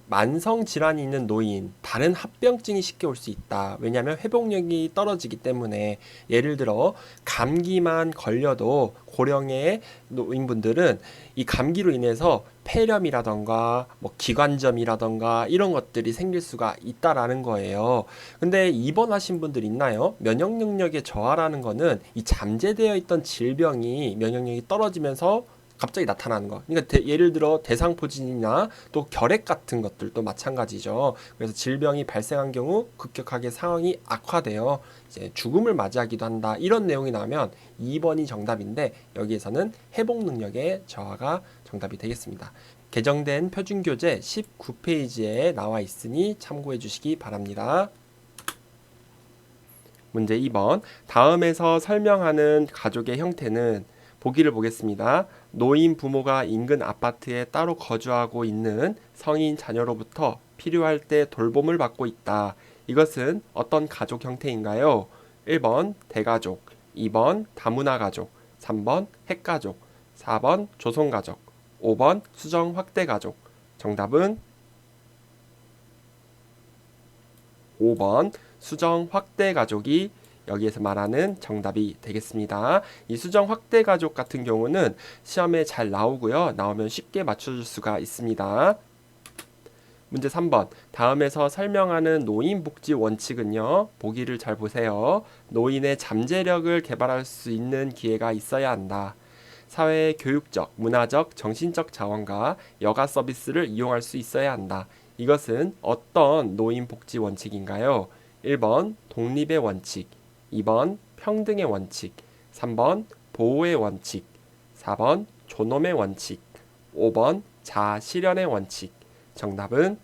만성 질환이 있는 노인, 다른 합병증이 쉽게 올 수 있다. 왜냐하면 회복력이 떨어지기 때문에 예를 들어 감기만 걸려도 고령의 노인분들은 이 감기로 인해서 폐렴이라던가 기관점이라던가 이런 것들이 생길 수가 있다라는 거예요. 근데 입원하신 분들 있나요? 면역 능력의 저하라는 거는 이 잠재되어 있던 질병이 면역력이 떨어지면서 갑자기 나타나는 거. 그러니까 예를 들어 대상포진이나 또 결핵 같은 것들도 마찬가지죠. 그래서 질병이 발생한 경우 급격하게 상황이 악화되어 이제 죽음을 맞이하기도 한다. 이런 내용이 나오면 2번이 정답인데 여기에서는 회복 능력의 저하가 정답이 되겠습니다. 개정된 표준교재 19페이지에 나와 있으니 참고해 주시기 바랍니다. 문제 2번 다음에서 설명하는 가족의 형태는 보기를 보겠습니다. 노인 부모가 인근 아파트에 따로 거주하고 있는 성인 자녀로부터 필요할 때 돌봄을 받고 있다. 이것은 어떤 가족 형태인가요? 1번 대가족, 2번 다문화 가족, 3번 핵가족, 4번 조손가족, 5번 수정 확대 가족. 정답은 5번 수정 확대 가족이 여기에서 말하는 정답이 되겠습니다. 이 수정 확대 가족 같은 경우는 시험에 잘 나오고요. 나오면 쉽게 맞춰줄 수가 있습니다. 문제 3번 다음에서 설명하는 노인복지 원칙은요. 보기를 잘 보세요. 노인의 잠재력을 개발할 수 있는 기회가 있어야 한다. 사회의 교육적, 문화적, 정신적 자원과 여가 서비스를 이용할 수 있어야 한다. 이것은 어떤 노인복지 원칙인가요? 1번 독립의 원칙, 2번 평등의 원칙, 3번 보호의 원칙, 4번 존엄의 원칙, 5번 자아실현의 원칙. 정답은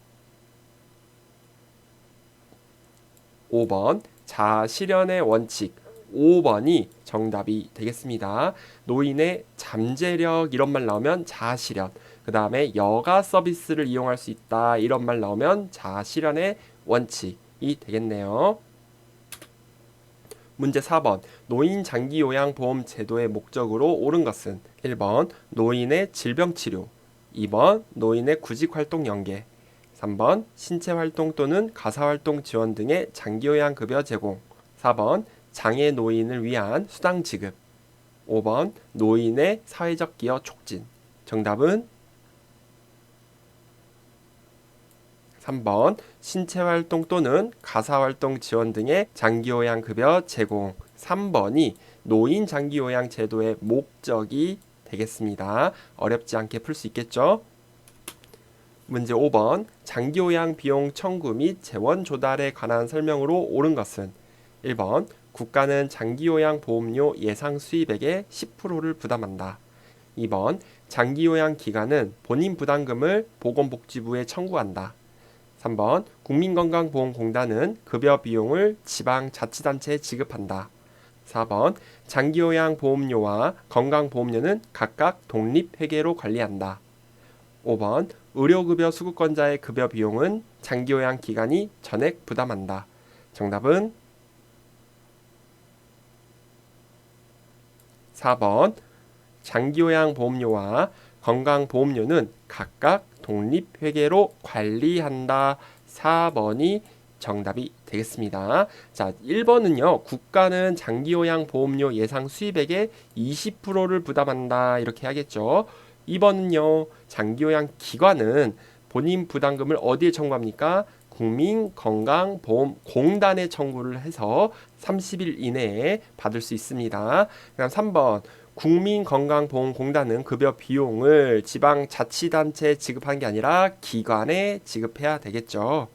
5번 자아실현의 원칙. 5번이 정답이 되겠습니다. 노인의 잠재력 이런 말 나오면 자아실현, 그 다음에 여가 서비스를 이용할 수 있다 이런 말 나오면 자아실현의 원칙이 되겠네요. 문제 4번 노인 장기요양보험 제도의 목적으로 옳은 것은 1번 노인의 질병치료, 2번 노인의 구직활동 연계, 3번 신체활동 또는 가사활동 지원 등의 장기요양급여 제공, 4번 장애 노인을 위한 수당 지급, 5번 노인의 사회적 기여 촉진. 정답은 3번 신체활동 또는 가사활동 지원 등의 장기요양급여 제공. 3번이 노인 장기요양 제도의 목적이 되겠습니다. 어렵지 않게 풀 수 있겠죠? 문제 5번 장기요양 비용 청구 및 재원 조달에 관한 설명으로 옳은 것은 1번 국가는 장기요양 보험료 예상 수입액의 10%를 부담한다. 2번 장기요양 기관은 본인 부담금을 보건복지부에 청구한다. 3번 국민건강보험공단은 급여 비용을 지방자치단체에 지급한다. 4번 장기요양 보험료와 건강보험료는 각각 독립회계로 관리한다. 5번 의료급여 수급권자의 급여 비용은 장기요양 기관이 전액 부담한다. 정답은 4번 장기요양 보험료와 건강보험료는 각각 독립회계로 관리한다. 4번이 정답이 되겠습니다. 자, 1번은요. 국가는 장기요양 보험료 예상 수입액의 20%를 부담한다. 이렇게 하겠죠. 2번은요. 장기요양 기관은 본인 부담금을 어디에 청구합니까? 국민건강보험공단에 청구를 해서 30일 이내에 받을 수 있습니다. 그다음 3번 국민건강보험공단은 급여 비용을 지방자치단체에 지급하는 게 아니라 기관에 지급해야 되겠죠.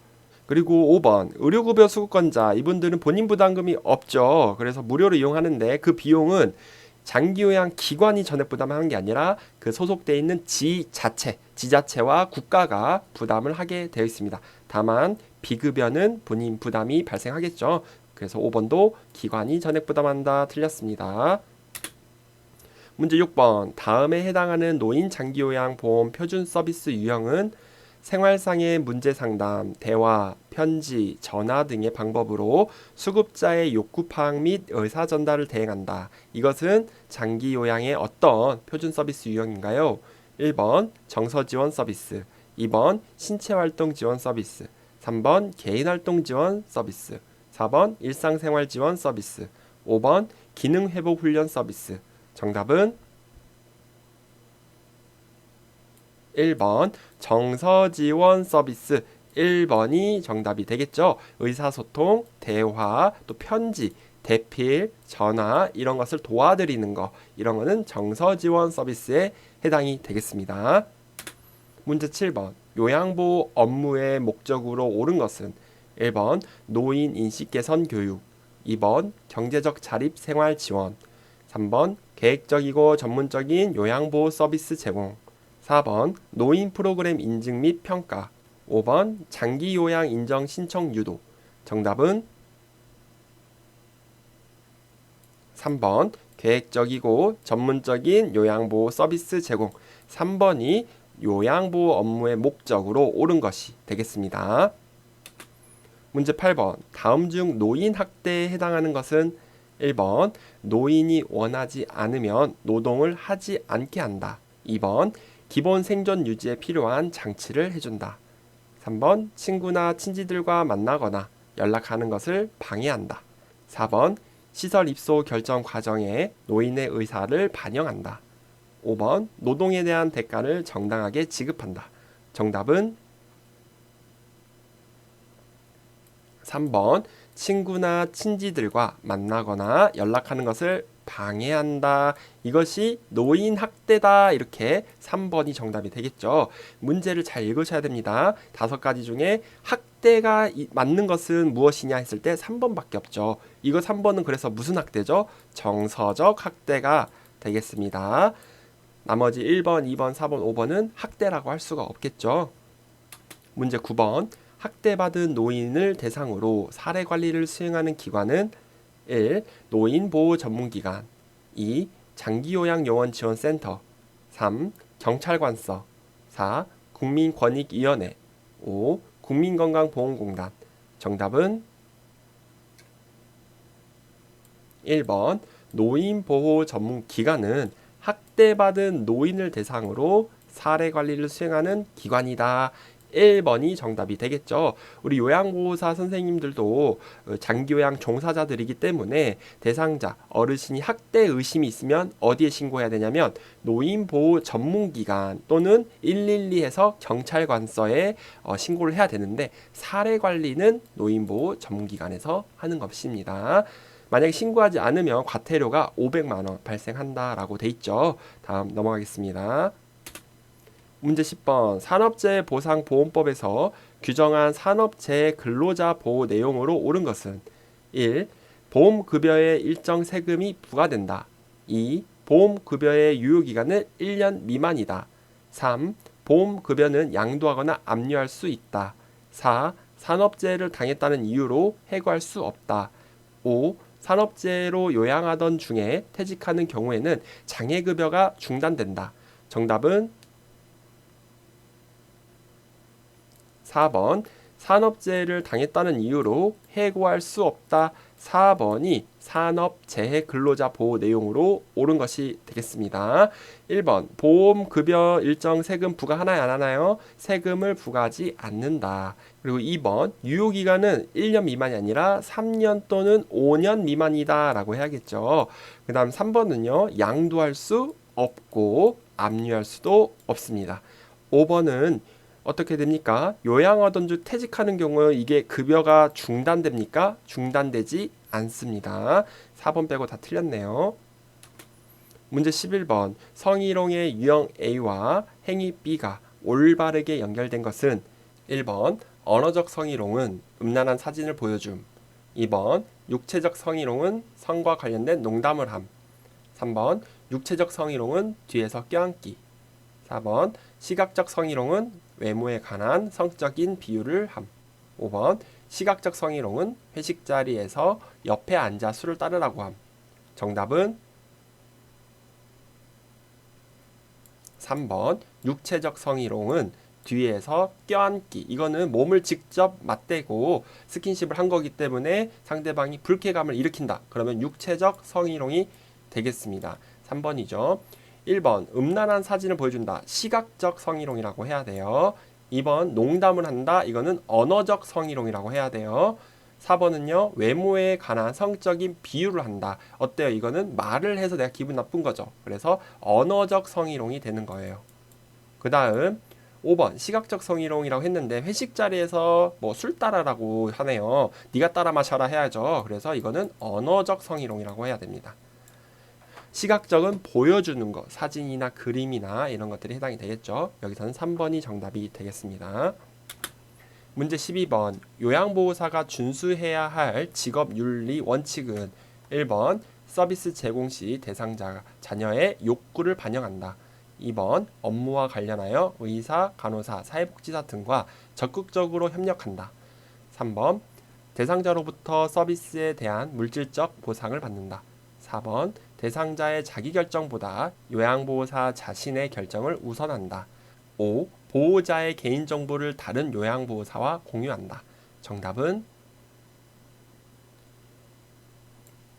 그리고 5번 의료급여 수급권자 이분들은 본인 부담금이 없죠. 그래서 무료로 이용하는데 그 비용은 장기요양 기관이 전액 부담하는 게 아니라 그 소속돼 있는 지자체와 국가가 부담을 하게 되어 있습니다. 다만 비급여는 본인 부담이 발생하겠죠. 그래서 5번도 기관이 전액 부담한다. 틀렸습니다. 문제 6번 다음에 해당하는 노인 장기요양 보험 표준 서비스 유형은 생활상의 문제 상담, 대화, 편지, 전화 등의 방법으로 수급자의 욕구 파악 및 의사 전달을 대행한다. 이것은 장기 요양의 어떤 표준 서비스 유형인가요? 1번 정서 지원 서비스, 2번 신체 활동 지원 서비스, 3번 개인 활동 지원 서비스, 4번 일상생활 지원 서비스, 5번 기능 회복 훈련 서비스. 정답은 1번 정서지원 서비스 1번이 정답이 되겠죠. 의사소통, 대화, 또 편지, 대필, 전화 이런 것을 도와드리는 거 이런 거는 정서지원 서비스에 해당이 되겠습니다. 문제 7번 요양보호 업무의 목적으로 옳은 것은 1번 노인 인식 개선 교육, 2번 경제적 자립 생활 지원, 3번 계획적이고 전문적인 요양보호 서비스 제공, 4번 노인 프로그램 인증 및 평가, 5번 장기 요양 인정 신청 유도. 정답은 3번 계획적이고 전문적인 요양보호 서비스 제공. 3번이 요양보호 업무의 목적으로 옳은 것이 되겠습니다. 문제 8번 다음 중 노인 학대에 해당하는 것은 1번 노인이 원하지 않으면 노동을 하지 않게 한다. 2번 기본 생존 유지에 필요한 장치를 해준다. 3번 친구나 친지들과 만나거나 연락하는 것을 방해한다. 4번 시설 입소 결정 과정에 노인의 의사를 반영한다. 5번 노동에 대한 대가를 정당하게 지급한다. 정답은 3번 친구나 친지들과 만나거나 연락하는 것을 방해한다. 이것이 노인 학대다. 이렇게 3번이 정답이 되겠죠. 문제를 잘 읽으셔야 됩니다. 5가지 중에 학대가 맞는 것은 무엇이냐 했을 때 3번밖에 없죠. 이거 3번은 그래서 무슨 학대죠? 정서적 학대가 되겠습니다. 나머지 1번, 2번, 4번, 5번은 학대라고 할 수가 없겠죠. 문제 9번 학대받은 노인을 대상으로 사례관리를 수행하는 기관은 1. 노인보호전문기관, 2. 장기요양요원지원센터, 3. 경찰관서, 4. 국민권익위원회, 5. 국민건강보험공단. 정답은 1번 노인보호전문기관은 학대받은 노인을 대상으로 사례관리를 수행하는 기관이다. 1번이 정답이 되겠죠. 우리 요양보호사 선생님들도 장기요양 종사자들이기 때문에 대상자, 어르신이 학대 의심이 있으면 어디에 신고해야 되냐면 노인보호전문기관 또는 112에서 경찰관서에 신고를 해야 되는데 사례관리는 노인보호전문기관에서 하는 것입니다. 만약에 신고하지 않으면 과태료가 500만 원 발생한다라고 돼 있죠. 다음 넘어가겠습니다. 문제 10번 산업재해보상보험법에서 규정한 산업재해 근로자 보호 내용으로 옳은 것은 1. 보험급여에 일정 세금이 부과된다. 2. 보험급여의 유효기간은 1년 미만이다. 3. 보험급여는 양도하거나 압류할 수 있다. 4. 산업재해를 당했다는 이유로 해고할 수 없다. 5. 산업재해로 요양하던 중에 퇴직하는 경우에는 장애급여가 중단된다. 정답은 4번 산업재해를 당했다는 이유로 해고할 수 없다. 4번이 산업재해 근로자 보호 내용으로 옳은 것이 되겠습니다. 1번 보험급여 일정 세금 부과하나요 안 하나요? 세금을 부과하지 않는다. 그리고 2번 유효기간은 1년 미만이 아니라 3년 또는 5년 미만이다 라고 해야겠죠. 그 다음 3번은요 양도할 수 없고 압류할 수도 없습니다. 5번은 어떻게 됩니까? 요양하던 중 퇴직하는 경우 이게 급여가 중단됩니까? 중단되지 않습니다. 4번 빼고 다 틀렸네요. 문제 11번 성희롱의 유형 A와 행위 B가 올바르게 연결된 것은 1번 언어적 성희롱은 음란한 사진을 보여줌. 2번 육체적 성희롱은 성과 관련된 농담을 함. 3번 육체적 성희롱은 뒤에서 껴안기. 4번 시각적 성희롱은 외모에 관한 성적인 비유를 함. 5번 시각적 성희롱은 회식 자리에서 옆에 앉아 술을 따르라고 함. 정답은 3번 육체적 성희롱은 뒤에서 껴안기. 이거는 몸을 직접 맞대고 스킨십을 한 거기 때문에 상대방이 불쾌감을 일으킨다. 그러면 육체적 성희롱이 되겠습니다. 3번이죠. 1번 음란한 사진을 보여준다. 시각적 성희롱이라고 해야 돼요. 2번 농담을 한다. 이거는 언어적 성희롱이라고 해야 돼요. 4번은요 외모에 관한 성적인 비유를 한다. 어때요? 이거는 말을 해서 내가 기분 나쁜 거죠. 그래서 언어적 성희롱이 되는 거예요. 그 다음 5번 시각적 성희롱이라고 했는데 회식 자리에서 뭐 술 따라라고 하네요. 네가 따라 마셔라 해야죠. 그래서 이거는 언어적 성희롱이라고 해야 됩니다. 시각적은 보여주는 것, 사진이나 그림이나 이런 것들이 해당이 되겠죠. 여기서는 3번이 정답이 되겠습니다. 문제 12번 요양보호사가 준수해야 할 직업윤리 원칙은 1번 서비스 제공 시 대상자가 자녀의 욕구를 반영한다. 2번 업무와 관련하여 의사, 간호사, 사회복지사 등과 적극적으로 협력한다. 3번 대상자로부터 서비스에 대한 물질적 보상을 받는다. 4번 대상자의 자기결정보다 요양보호사 자신의 결정을 우선한다. 5. 보호자의 개인정보를 다른 요양보호사와 공유한다. 정답은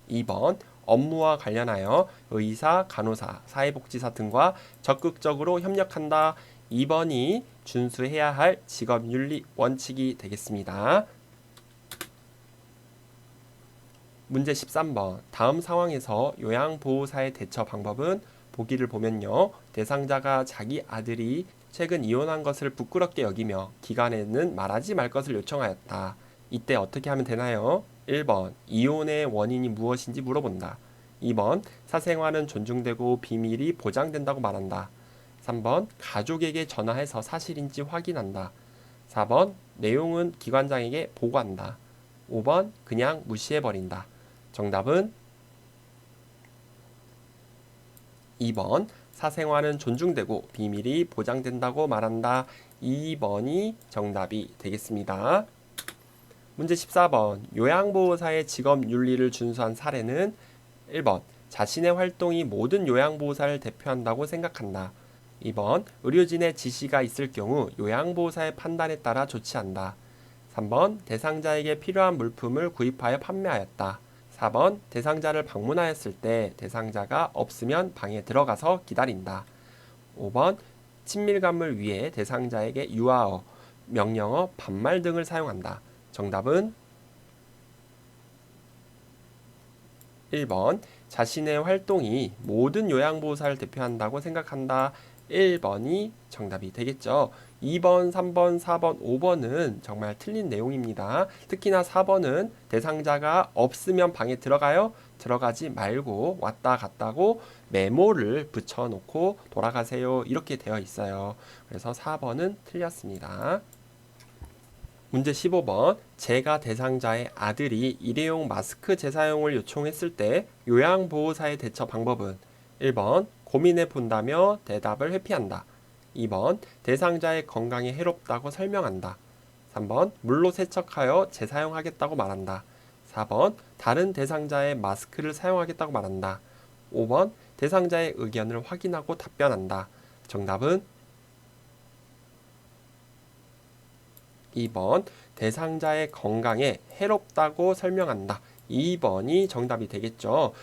2번 업무와 관련하여 의사, 간호사, 사회복지사 등과 적극적으로 협력한다. 2번이 준수해야 할 직업윤리 원칙이 되겠습니다. 문제 13번 다음 상황에서 요양보호사의 대처 방법은 보기를 보면요. 대상자가 자기 아들이 최근 이혼한 것을 부끄럽게 여기며 기간에는 말하지 말 것을 요청하였다. 이때 어떻게 하면 되나요? 1번 이혼의 원인이 무엇인지 물어본다. 2번 사생활은 존중되고 비밀이 보장된다고 말한다. 3번 가족에게 전화해서 사실인지 확인한다. 4번 내용은 기관장에게 보고한다. 5번 그냥 무시해버린다. 정답은 2번 사생활은 존중되고 비밀이 보장된다고 말한다. 2번이 정답이 되겠습니다. 문제 14번 요양보호사의 직업윤리를 준수한 사례는 1번 자신의 활동이 모든 요양보호사를 대표한다고 생각한다. 2번 의료진의 지시가 있을 경우 요양보호사의 판단에 따라 조치한다. 3번 대상자에게 필요한 물품을 구입하여 판매하였다. 4번 대상자를 방문하였을 때 대상자가 없으면 방에 들어가서 기다린다. 5번 친밀감을 위해 대상자에게 유아어, 명령어, 반말 등을 사용한다. 정답은 1번 자신의 활동이 모든 요양보호사를 대표한다고 생각한다. 1번이 정답이 되겠죠. 2번, 3번, 4번, 5번은 정말 틀린 내용입니다. 특히나 4번은 대상자가 없으면 방에 들어가요? 들어가지 말고 왔다 갔다고 메모를 붙여놓고 돌아가세요. 이렇게 되어 있어요. 그래서 4번은 틀렸습니다. 문제 15번. 제가 대상자의 아들이 일회용 마스크 재사용을 요청했을 때 요양보호사의 대처 방법은 1번 고민해 본다며 대답을 회피한다. 2번 대상자의 건강에 해롭다고 설명한다. 3번 물로 세척하여 재사용하겠다고 말한다. 4번 다른 대상자의 마스크를 사용하겠다고 말한다. 5번 대상자의 의견을 확인하고 답변한다. 정답은 2번 대상자의 건강에 해롭다고 설명한다. 2번이 정답이 되겠죠.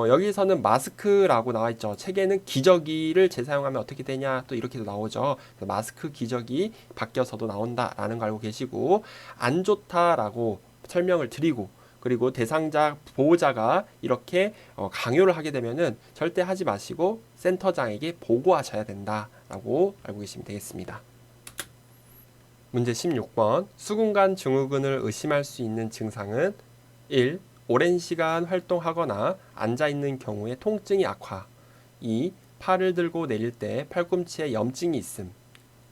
여기서는 마스크라고 나와 있죠. 책에는 기저귀를 재사용하면 어떻게 되냐 또 이렇게도 나오죠. 마스크 기저귀 바뀌어서도 나온다라는 거 알고 계시고 안 좋다라고 설명을 드리고 그리고 대상자 보호자가 이렇게 강요를 하게 되면은 절대 하지 마시고 센터장에게 보고하셔야 된다라고 알고 계시면 되겠습니다. 문제 16번. 수근관 증후군을 의심할 수 있는 증상은 1. 오랜 시간 활동하거나 앉아있는 경우에 통증이 악화. 2. 팔을 들고 내릴 때 팔꿈치에 염증이 있음.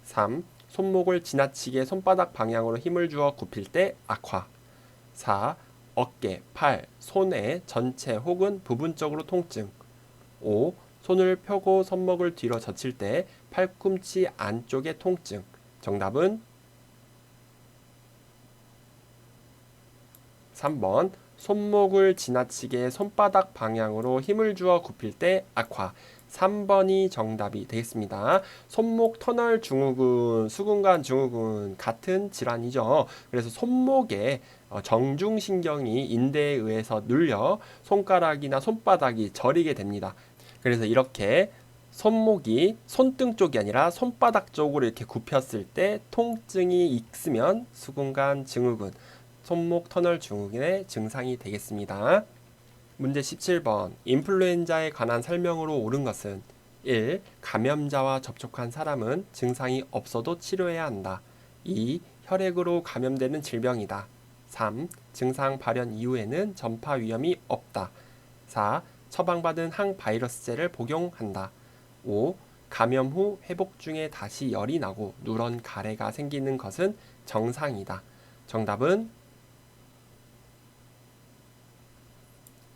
3. 손목을 지나치게 손바닥 방향으로 힘을 주어 굽힐 때 악화. 4. 어깨, 팔, 손의 전체 혹은 부분적으로 통증. 5. 손을 펴고 손목을 뒤로 젖힐 때 팔꿈치 안쪽의 통증. 정답은 3번 손목을 지나치게 손바닥 방향으로 힘을 주어 굽힐 때 악화. 3번이 정답이 되겠습니다. 손목 터널 증후군, 수근관 증후군 같은 질환이죠. 그래서 손목에 정중신경이 인대에 의해서 눌려 손가락이나 손바닥이 저리게 됩니다. 그래서 이렇게 손목이 손등 쪽이 아니라 손바닥 쪽으로 이렇게 굽혔을 때 통증이 있으면 수근관 증후군, 손목 터널 증후군의 증상이 되겠습니다. 문제 17번. 인플루엔자에 관한 설명으로 옳은 것은 1. 감염자와 접촉한 사람은 증상이 없어도 치료해야 한다. 2. 혈액으로 감염되는 질병이다. 3. 증상 발현 이후에는 전파 위험이 없다. 4. 처방받은 항바이러스제를 복용한다. 5. 감염 후 회복 중에 다시 열이 나고 누런 가래가 생기는 것은 정상이다. 정답은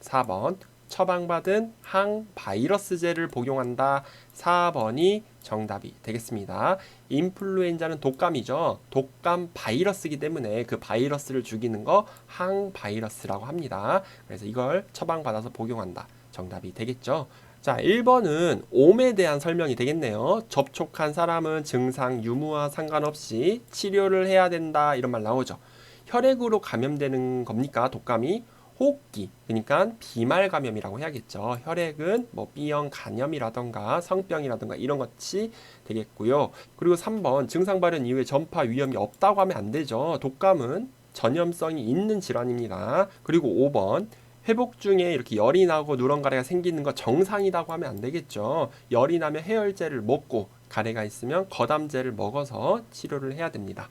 4번 처방받은 항바이러스제를 복용한다. 4번이 정답이 되겠습니다. 인플루엔자는 독감이죠. 독감 바이러스이기 때문에 그 바이러스를 죽이는 거 항바이러스라고 합니다. 그래서 이걸 처방받아서 복용한다. 정답이 되겠죠. 자, 1번은 옴에 대한 설명이 되겠네요. 접촉한 사람은 증상 유무와 상관없이 치료를 해야 된다. 이런 말 나오죠. 혈액으로 감염되는 겁니까? 독감이? 호흡기, 그러니까 비말 감염이라고 해야겠죠. 혈액은 뭐 B형 간염이라던가 성병이라던가 이런 것이 되겠고요. 그리고 3번 증상 발현 이후에 전파 위험이 없다고 하면 안 되죠. 독감은 전염성이 있는 질환입니다. 그리고 5번 회복 중에 이렇게 열이 나고 누런 가래가 생기는 거 정상이라고 하면 안 되겠죠. 열이 나면 해열제를 먹고 가래가 있으면 거담제를 먹어서 치료를 해야 됩니다.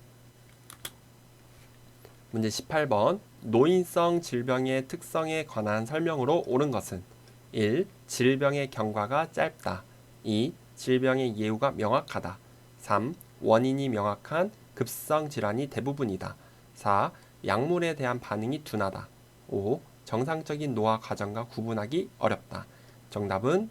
문제 18번. 노인성 질병의 특성에 관한 설명으로 옳은 것은 1. 질병의 경과가 짧다. 2. 질병의 예후가 명확하다. 3. 원인이 명확한 급성 질환이 대부분이다. 4. 약물에 대한 반응이 둔하다. 5. 정상적인 노화 과정과 구분하기 어렵다. 정답은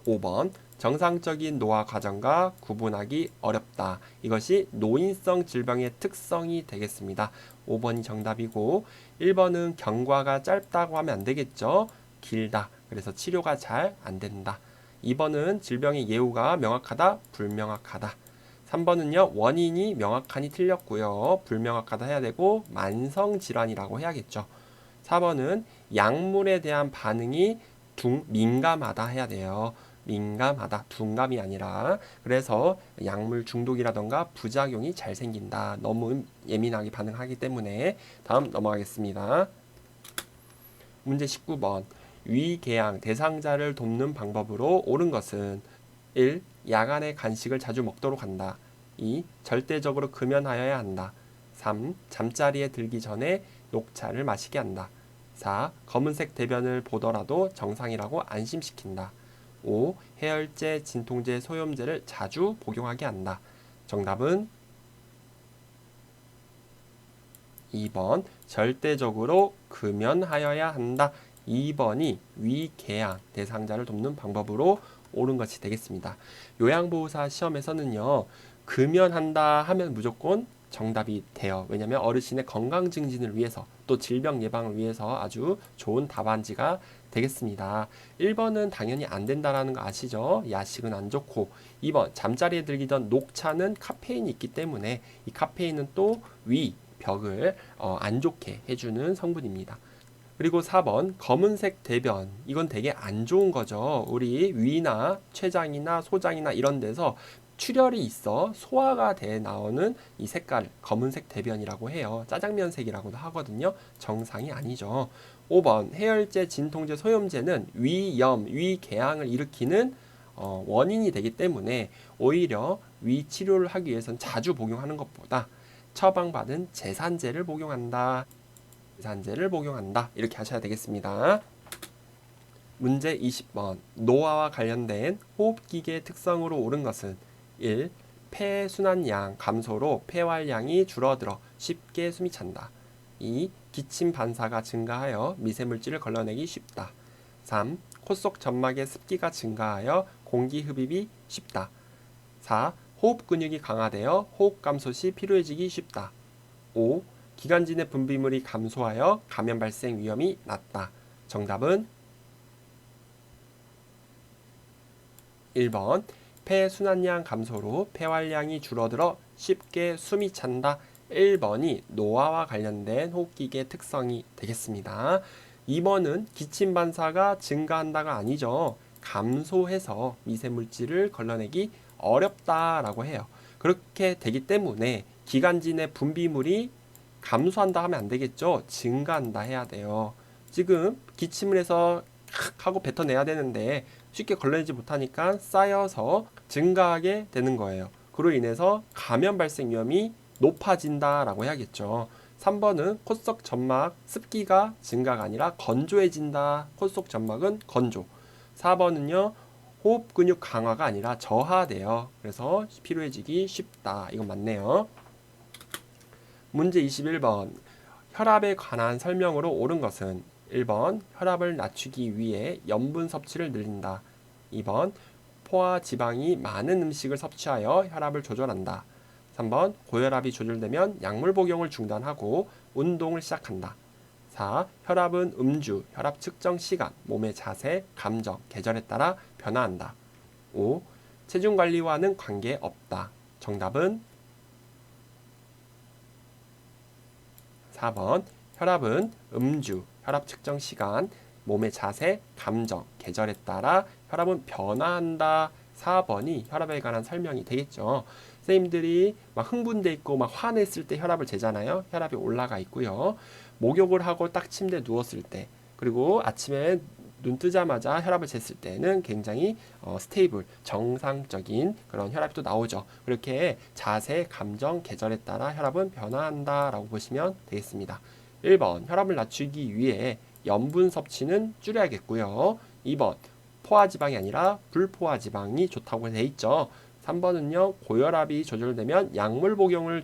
5번 정상적인 노화 과정과 구분하기 어렵다. 이것이 노인성 질병의 특성이 되겠습니다. 5번이 정답이고 1번은 경과가 짧다고 하면 안 되겠죠. 길다. 그래서 치료가 잘 안 된다. 2번은 질병의 예후가 명확하다, 불명확하다. 3번은요. 원인이 명확하니 틀렸고요. 불명확하다 해야 되고 만성 질환이라고 해야겠죠. 4번은 약물에 대한 반응이 민감하다 해야 돼요. 민감하다, 둔감이 아니라. 그래서 약물 중독이라던가 부작용이 잘 생긴다. 너무 예민하게 반응하기 때문에. 다음 넘어가겠습니다. 문제 19번. 위궤양 대상자를 돕는 방법으로 옳은 것은 1. 야간에 간식을 자주 먹도록 한다. 2. 절대적으로 금연하여야 한다. 3. 잠자리에 들기 전에 녹차를 마시게 한다. 4. 검은색 대변을 보더라도 정상이라고 안심시킨다. 5. 해열제, 진통제, 소염제를 자주 복용하게 한다. 정답은 2번 절대적으로 금연하여야 한다. 2번이 위궤양 대상자를 돕는 방법으로 옳은 것이 되겠습니다. 요양보호사 시험에서는요. 금연한다 하면 무조건 정답이 돼요. 왜냐하면 어르신의 건강 증진을 위해서 또 질병 예방을 위해서 아주 좋은 답안지가 되겠습니다. 1번은 당연히 안 된다라는 거 아시죠? 야식은 안 좋고 2번 잠자리에 들기 전 녹차는 카페인이 있기 때문에 이 카페인은 또 위, 벽을 안 좋게 해주는 성분입니다. 그리고 4번 검은색 대변 이건 되게 안 좋은 거죠. 우리 위나 췌장이나 소장이나 이런 데서 출혈이 있어 소화가 돼 나오는 이 색깔 검은색 대변이라고 해요. 짜장면색이라고도 하거든요. 정상이 아니죠. 5번 해열제, 진통제, 소염제는 위염, 위궤양을 일으키는 원인이 되기 때문에 오히려 위 치료를 하기 위해서는 자주 복용하는 것보다 처방받은 제산제를 복용한다. 제산제를 복용한다. 이렇게 하셔야 되겠습니다. 문제 20번 노화와 관련된 호흡기계 특성으로 옳은 것은 1. 폐순환량 감소로 폐활량이 줄어들어 쉽게 숨이 찬다. 2. 기침 반사가 증가하여 미세물질을 걸러내기 쉽다. 3. 코 속 점막의 습기가 증가하여 공기 흡입이 쉽다. 4. 호흡 근육이 강화되어 호흡 감소 시 피로해지기 쉽다. 5. 기관지 내 분비물이 감소하여 감염 발생 위험이 낮다. 정답은 1번 폐순환량 감소로 폐활량이 줄어들어 쉽게 숨이 찬다. 1번이 노화와 관련된 호흡기계 특성이 되겠습니다. 2번은 기침 반사가 증가한다가 아니죠. 감소해서 미세물질을 걸러내기 어렵다라고 해요. 그렇게 되기 때문에 기관지 내 분비물이 감소한다 하면 안 되겠죠. 증가한다 해야 돼요. 지금 기침을 해서 하고 뱉어내야 되는데 쉽게 걸러내지 못하니까 쌓여서 증가하게 되는 거예요. 그로 인해서 감염 발생 위험이 높아진다라고 해야겠죠. 3번은 코 속 점막 습기가 증가가 아니라 건조해진다. 코 속 점막은 건조. 4번은요. 호흡 근육 강화가 아니라 저하돼요. 그래서 피로해지기 쉽다. 이건 맞네요. 문제 21번 혈압에 관한 설명으로 옳은 것은 1번 혈압을 낮추기 위해 염분 섭취를 늘린다. 2번 포화 지방이 많은 음식을 섭취하여 혈압을 조절한다. 3번 고혈압이 조절되면 약물 복용을 중단하고 운동을 시작한다. 4. 혈압은 음주, 혈압 측정 시간, 몸의 자세, 감정, 계절에 따라 변화한다. 5. 체중 관리와는 관계없다. 정답은 4번 혈압은 음주, 혈압 측정 시간, 몸의 자세, 감정, 계절에 따라 혈압은 변화한다. 4번이 혈압에 관한 설명이 되겠죠. 선생님들이 막 흥분돼 있고 막 화냈을 때 혈압을 재잖아요. 혈압이 올라가 있고요. 목욕을 하고 딱 침대에 누웠을 때 그리고 아침에 눈 뜨자마자 혈압을 쟀을 때는 굉장히 스테이블, 정상적인 그런 혈압이 또 나오죠. 그렇게 자세, 감정, 계절에 따라 혈압은 변화한다 라고 보시면 되겠습니다. 1번 혈압을 낮추기 위해 염분 섭취는 줄여야겠고요. 2번 포화지방이 아니라 불포화지방이 좋다고 돼 있죠. 3번은요 고혈압이 조절되면 약물 복용을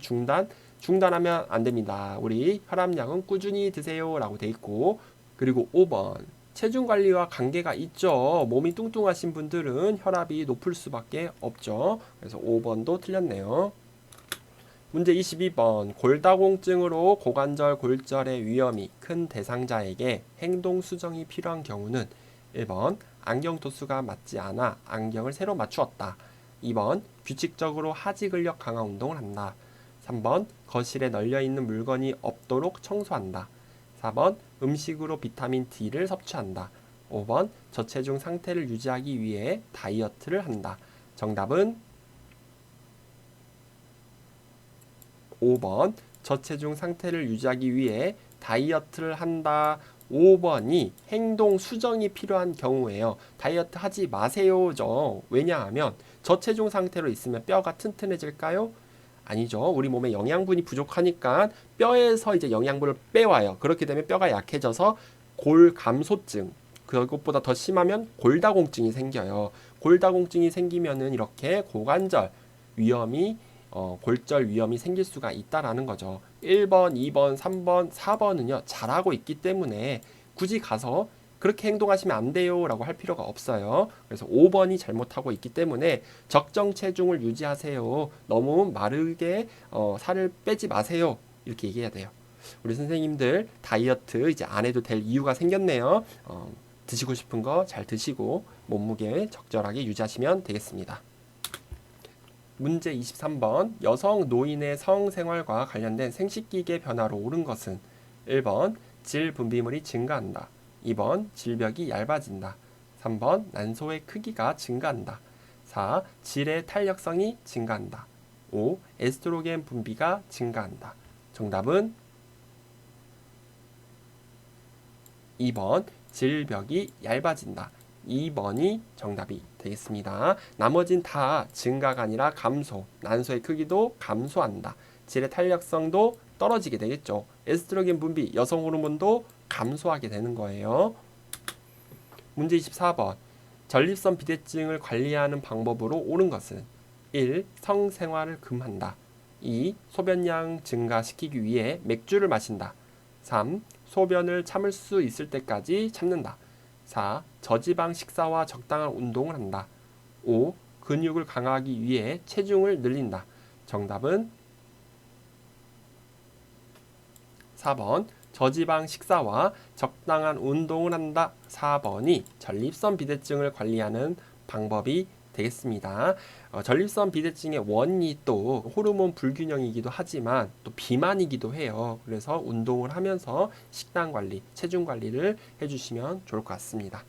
중단하면 안 됩니다. 우리 혈압약은 꾸준히 드세요 라고 돼 있고 그리고 5번 체중 관리와 관계가 있죠. 몸이 뚱뚱하신 분들은 혈압이 높을 수밖에 없죠. 그래서 5번도 틀렸네요. 문제 22번 골다공증으로 고관절 골절의 위험이 큰 대상자에게 행동 수정이 필요한 경우는 1번 안경 도수가 맞지 않아 안경을 새로 맞추었다. 2번 규칙적으로 하지 근력 강화 운동을 한다. 3번 거실에 널려있는 물건이 없도록 청소한다. 4번 음식으로 비타민 D를 섭취한다. 5번 저체중 상태를 유지하기 위해 다이어트를 한다. 정답은 5번 저체중 상태를 유지하기 위해 다이어트를 한다. 5번이 행동 수정이 필요한 경우에요. 다이어트 하지 마세요죠. 왜냐하면 저체중 상태로 있으면 뼈가 튼튼해질까요? 아니죠. 우리 몸에 영양분이 부족하니까 뼈에서 이제 영양분을 빼와요. 그렇게 되면 뼈가 약해져서 골감소증, 그것보다 더 심하면 골다공증이 생겨요. 골다공증이 생기면은 이렇게 고관절 위험이 골절 위험이 생길 수가 있다라는 거죠. 1번, 2번, 3번, 4번은요. 잘하고 있기 때문에 굳이 가서 그렇게 행동하시면 안 돼요 라고 할 필요가 없어요. 그래서 5번이 잘못하고 있기 때문에 적정 체중을 유지하세요. 너무 마르게 살을 빼지 마세요. 이렇게 얘기해야 돼요. 우리 선생님들 다이어트 이제 안 해도 될 이유가 생겼네요. 드시고 싶은 거 잘 드시고 몸무게 적절하게 유지하시면 되겠습니다. 문제 23번 여성 노인의 성생활과 관련된 생식기계 변화로 옳은 것은 1번 질 분비물이 증가한다. 2번 질벽이 얇아진다. 3번 난소의 크기가 증가한다. 4. 질의 탄력성이 증가한다. 5. 에스트로겐 분비가 증가한다. 정답은 2번 질벽이 얇아진다. 2번이 정답이 되겠습니다. 나머진 다 증가가 아니라 감소. 난소의 크기도 감소한다. 질의 탄력성도 떨어지게 되겠죠. 에스트로겐 분비, 여성 호르몬도 감소하게 되는 거예요. 문제 24번. 전립선 비대증을 관리하는 방법으로 옳은 것은 1. 성생활을 금한다. 2. 소변량 증가시키기 위해 맥주를 마신다. 3. 소변을 참을 수 있을 때까지 참는다. 4. 저지방 식사와 적당한 운동을 한다. 5. 근육을 강화하기 위해 체중을 늘린다. 정답은 4번 저지방 식사와 적당한 운동을 한다. 4번이 전립선 비대증을 관리하는 방법이 되겠습니다. 전립선 비대증의 원인이 또 호르몬 불균형이기도 하지만 또 비만이기도 해요. 그래서 운동을 하면서 식단 관리, 체중 관리를 해주시면 좋을 것 같습니다.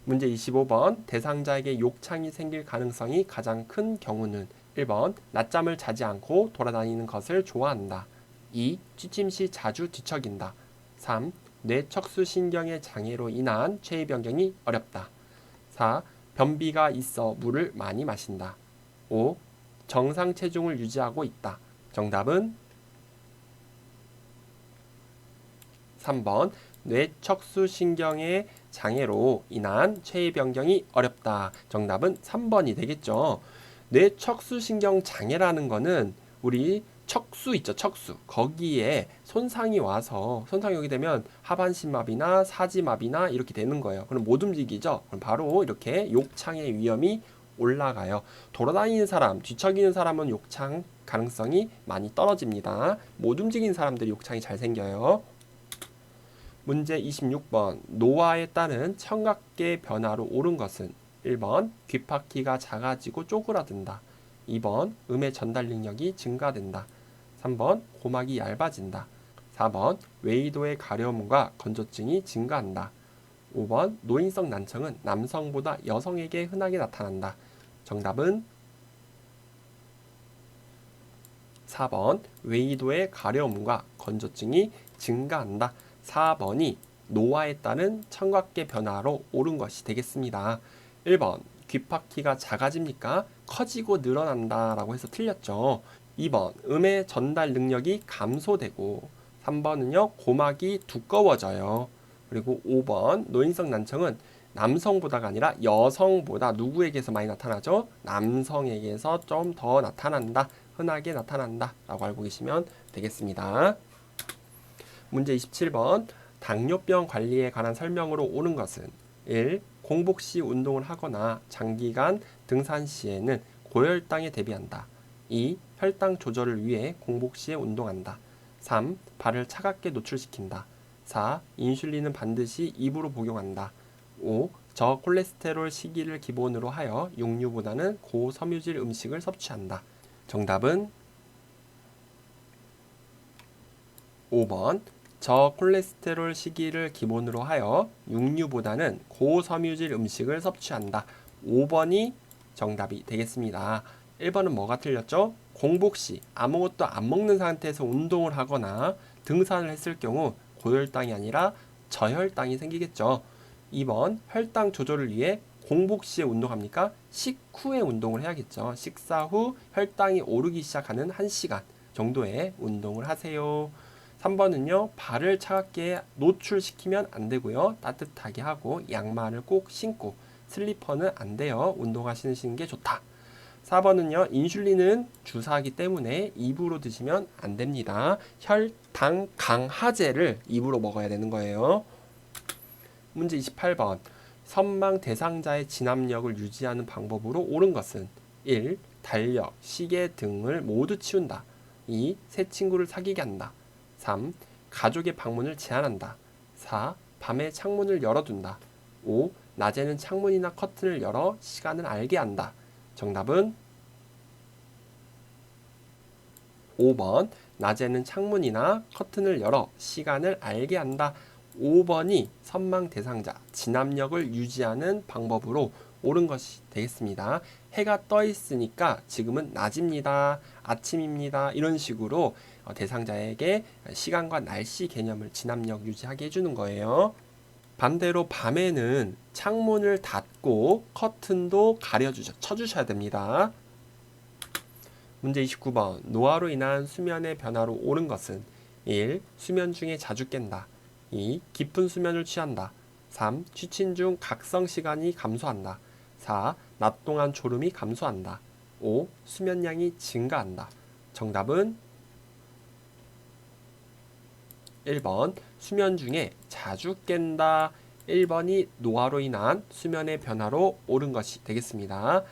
문제 25번 대상자에게 욕창이 생길 가능성이 가장 큰 경우는 1번 낮잠을 자지 않고 돌아다니는 것을 좋아한다. 2. 취침 시 자주 뒤척인다. 3. 뇌척수신경의 장애로 인한 체위 변경이 어렵다. 4. 변비가 있어 물을 많이 마신다. 5. 정상 체중을 유지하고 있다. 정답은 3번 뇌척수신경의 장애로 인한 체위 변경이 어렵다. 정답은 3번이 되겠죠. 뇌척수신경 장애라는 거는 우리 척수 있죠, 척수. 거기에 손상이 와서 손상이 오게 되면 하반신마비나 사지마비나 이렇게 되는 거예요. 그럼 못 움직이죠. 그럼 바로 이렇게 욕창의 위험이 올라가요. 돌아다니는 사람, 뒤척이는 사람은 욕창 가능성이 많이 떨어집니다. 못 움직이는 사람들이 욕창이 잘 생겨요. 문제 26번 노화에 따른 청각계 변화로 옳은 것은 1번 귓바퀴가 작아지고 쪼그라든다. 2번 음의 전달 능력이 증가된다. 3번 고막이 얇아진다. 4번 외이도의 가려움과 건조증이 증가한다. 5번 노인성 난청은 남성보다 여성에게 흔하게 나타난다. 정답은 4번 외이도의 가려움과 건조증이 증가한다. 4번이 노화에 따른 청각계 변화로 옳은 것이 되겠습니다. 1번 귓바퀴가 작아집니까? 커지고 늘어난다 라고 해서 틀렸죠. 2번 음의 전달 능력이 감소되고 3번은요 고막이 두꺼워져요. 그리고 5번 노인성 난청은 남성보다가 아니라 여성보다 누구에게서 많이 나타나죠? 남성에게서 좀 더 나타난다. 흔하게 나타난다 라고 알고 계시면 되겠습니다. 문제 27번 당뇨병 관리에 관한 설명으로 옳은 것은 1. 공복 시 운동을 하거나 장기간 등산 시에는 고혈당에 대비한다. 2. 혈당 조절을 위해 공복 시에 운동한다. 3. 발을 차갑게 노출시킨다. 4. 인슐린은 반드시 입으로 복용한다. 5. 저콜레스테롤 시기를 기본으로 하여 육류보다는 고섬유질 음식을 섭취한다. 정답은 5번 저콜레스테롤 시기를 기본으로 하여 육류보다는 고섬유질 음식을 섭취한다. 5번이 정답이 되겠습니다. 1번은 뭐가 틀렸죠? 공복 시 아무것도 안 먹는 상태에서 운동을 하거나 등산을 했을 경우 고혈당이 아니라 저혈당이 생기겠죠. 2번 혈당 조절을 위해 공복 시에 운동합니까? 식후에 운동을 해야겠죠. 식사 후 혈당이 오르기 시작하는 1시간 정도의 운동을 하세요. 3번은요. 발을 차갑게 노출시키면 안 되고요. 따뜻하게 하고 양말을 꼭 신고 슬리퍼는 안 돼요. 운동하시는 게 좋다. 4번은요. 인슐린은 주사하기 때문에 입으로 드시면 안 됩니다. 혈당 강화제를 입으로 먹어야 되는 거예요. 문제 28번. 선망 대상자의 진압력을 유지하는 방법으로 옳은 것은 1. 달력, 시계 등을 모두 치운다. 2. 새 친구를 사귀게 한다. 3. 가족의 방문을 제한한다. 4. 밤에 창문을 열어둔다. 5. 낮에는 창문이나 커튼을 열어 시간을 알게 한다. 정답은 5번. 낮에는 창문이나 커튼을 열어 시간을 알게 한다. 5번이 선망 대상자 진압력을 유지하는 방법으로 옳은 것이 되겠습니다. 해가 떠 있으니까 지금은 낮입니다. 아침입니다. 이런 식으로 대상자에게 시간과 날씨 개념을 진압력 유지하게 해주는 거예요. 반대로 밤에는 창문을 닫고 커튼도 쳐주셔야 됩니다. 문제 29번. 노화로 인한 수면의 변화로 옳은 것은 1. 수면 중에 자주 깬다. 2. 깊은 수면을 취한다. 3. 취침 중 각성 시간이 감소한다. 4. 낮 동안 졸음이 감소한다. 5. 수면량이 증가한다. 정답은 1번. 수면 중에 자주 깬다. 1번이 노화로 인한 수면의 변화로 옳은 것이 되겠습니다.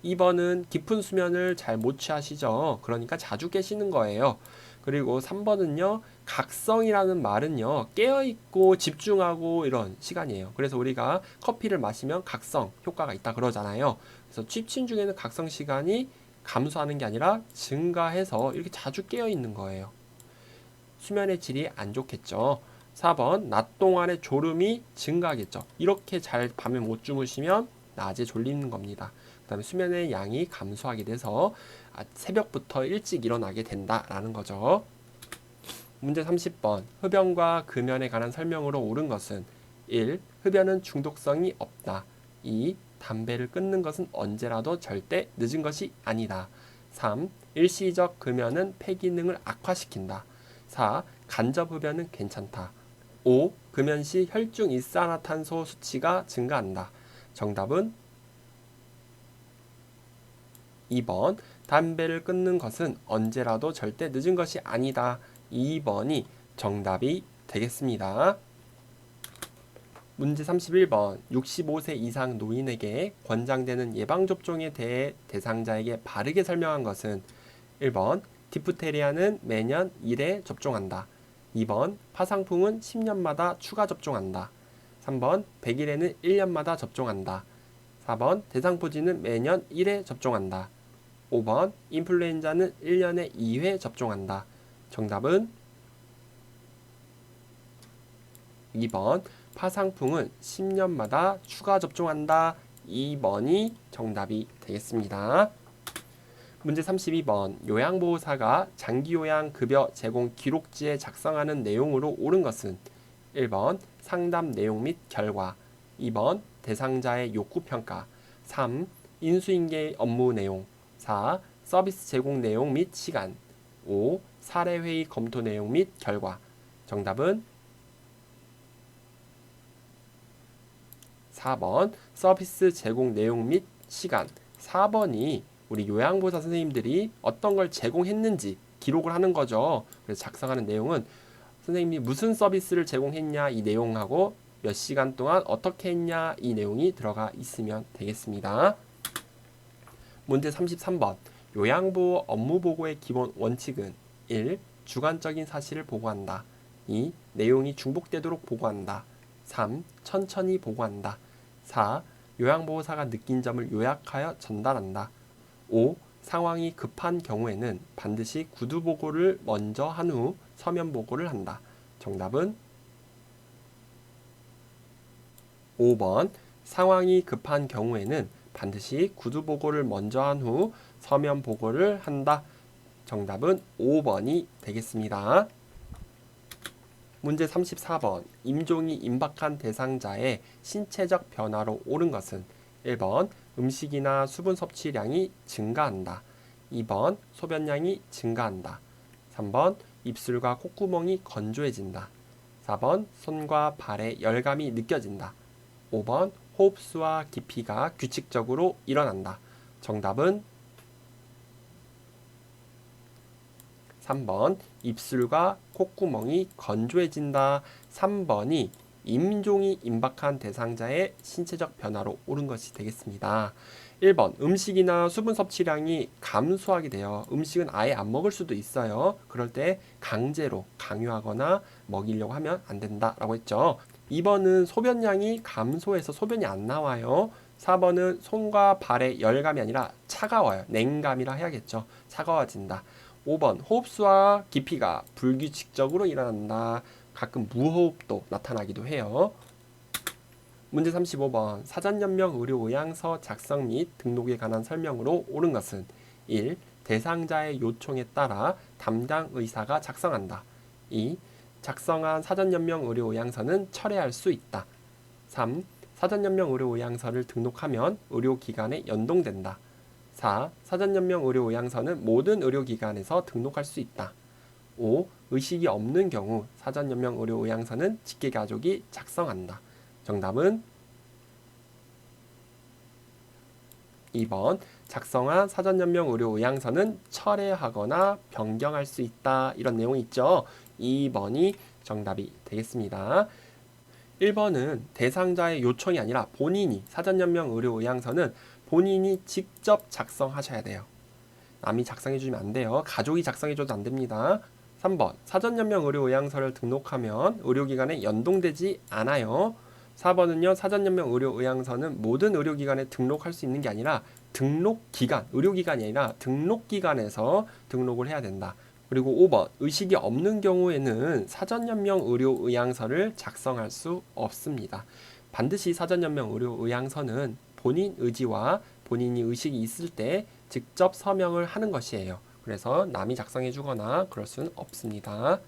2번은 깊은 수면을 잘 못 취하시죠. 그러니까 자주 깨시는 거예요. 그리고 3번은요. 각성이라는 말은요. 깨어있고 집중하고 이런 시간이에요. 그래서 우리가 커피를 마시면 각성 효과가 있다 그러잖아요. 그래서 취침 중에는 각성 시간이 감소하는 게 아니라 증가해서 이렇게 자주 깨어있는 거예요. 수면의 질이 안 좋겠죠. 4번 낮 동안의 졸음이 증가하겠죠. 이렇게 잘 밤에 못 주무시면 낮에 졸리는 겁니다. 그 다음에 수면의 양이 감소하게 돼서 새벽부터 일찍 일어나게 된다라는 거죠. 문제 30번. 흡연과 금연에 관한 설명으로 옳은 것은 1. 흡연은 중독성이 없다. 2. 담배를 끊는 것은 언제라도 절대 늦은 것이 아니다. 3. 일시적 금연은 폐 기능을 악화시킨다. 4. 간접 흡연은 괜찮다. 5. 금연 시 혈중 일산화탄소 수치가 증가한다. 정답은 2번. 담배를 끊는 것은 언제라도 절대 늦은 것이 아니다. 2번이 정답이 되겠습니다. 문제 31번. 65세 이상 노인에게 권장되는 예방접종에 대해 대상자에게 바르게 설명한 것은 1번. 디프테리아는 매년 1회 접종한다. 2번. 파상풍은 10년마다 추가 접종한다. 3번. 백일에는 1년마다 접종한다. 4번. 대상포진은 매년 1회 접종한다. 5번. 인플루엔자는 1년에 2회 접종한다. 정답은 2번. 파상풍은 10년마다 추가 접종한다. 2번이 정답이 되겠습니다. 문제 32번. 요양보호사가 장기요양 급여 제공 기록지에 작성하는 내용으로 옳은 것은 1번. 상담 내용 및 결과. 2번. 대상자의 욕구평가. 3. 인수인계 업무 내용. 4. 서비스 제공 내용 및 시간. 5. 사례회의 검토 내용 및 결과. 정답은 4번. 서비스 제공 내용 및 시간. 4번이 우리 요양보호사 선생님들이 어떤 걸 제공했는지 기록을 하는 거죠. 그래서 작성하는 내용은 선생님이 무슨 서비스를 제공했냐 이 내용하고 몇 시간 동안 어떻게 했냐 이 내용이 들어가 있으면 되겠습니다. 문제 33번. 요양보호 업무보고의 기본 원칙은 1. 주관적인 사실을 보고한다. 2. 내용이 중복되도록 보고한다. 3. 천천히 보고한다. 4. 요양보호사가 느낀 점을 요약하여 전달한다. 5. 상황이 급한 경우에는 반드시 구두보고를 먼저 한 후 서면보고를 한다. 정답은 5번. 상황이 급한 경우에는 반드시 구두보고를 먼저 한 후 서면보고를 한다. 정답은 5번이 되겠습니다. 문제 34번. 임종이 임박한 대상자의 신체적 변화로 옳은 것은 1번 음식이나 수분 섭취량이 증가한다. 2번 소변량이 증가한다. 3번 입술과 콧구멍이 건조해진다. 4번 손과 발에 열감이 느껴진다. 5번 호흡수와 깊이가 규칙적으로 일어난다. 정답은 3번 입술과 콧구멍이 건조해진다. 3번이 임종이 임박한 대상자의 신체적 변화로 옳은 것이 되겠습니다. 1번 음식이나 수분 섭취량이 감소하게 돼요. 음식은 아예 안 먹을 수도 있어요. 그럴 때 강제로 강요하거나 먹이려고 하면 안 된다라고 했죠. 2번은 소변량이 감소해서 소변이 안 나와요. 4번은 손과 발의 열감이 아니라 차가워요. 냉감이라 해야겠죠. 차가워진다. 5번 호흡수와 깊이가 불규칙적으로 일어난다. 가끔 무호흡도 나타나기도 해요. 문제 35번 사전연명 의료의향서 작성 및 등록에 관한 설명으로 옳은 것은 1. 대상자의 요청에 따라 담당 의사가 작성한다. 2. 작성한 사전연명 의료의향서는 철회할 수 있다. 3. 사전연명 의료의향서를 등록하면 의료기관에 연동된다. 4. 사전연명 의료의향서는 모든 의료기관에서 등록할 수 있다. 5. 의식이 없는 경우 사전연명 의료의향서는 직계가족이 작성한다. 정답은 2번 작성한 사전연명 의료의향서는 철회하거나 변경할 수 있다. 이런 내용이 있죠. 2번이 정답이 되겠습니다. 1번은 대상자의 요청이 아니라 본인이 사전연명 의료의향서는 본인이 직접 작성하셔야 돼요. 남이 작성해주면 안 돼요. 가족이 작성해줘도 안 됩니다. 3번 사전연명 의료의향서를 등록하면 의료기관에 연동되지 않아요. 4번은요. 사전연명 의료의향서는 모든 의료기관에 등록할 수 있는 게 아니라 등록기관, 의료기관이 아니라 등록기관에서 등록을 해야 된다. 그리고 5번 의식이 없는 경우에는 사전연명 의료의향서를 작성할 수 없습니다. 반드시 사전연명 의료의향서는 본인 의지와 본인이 의식이 있을 때 직접 서명을 하는 것이에요. 그래서 남이 작성해 주거나 그럴 수는 없습니다.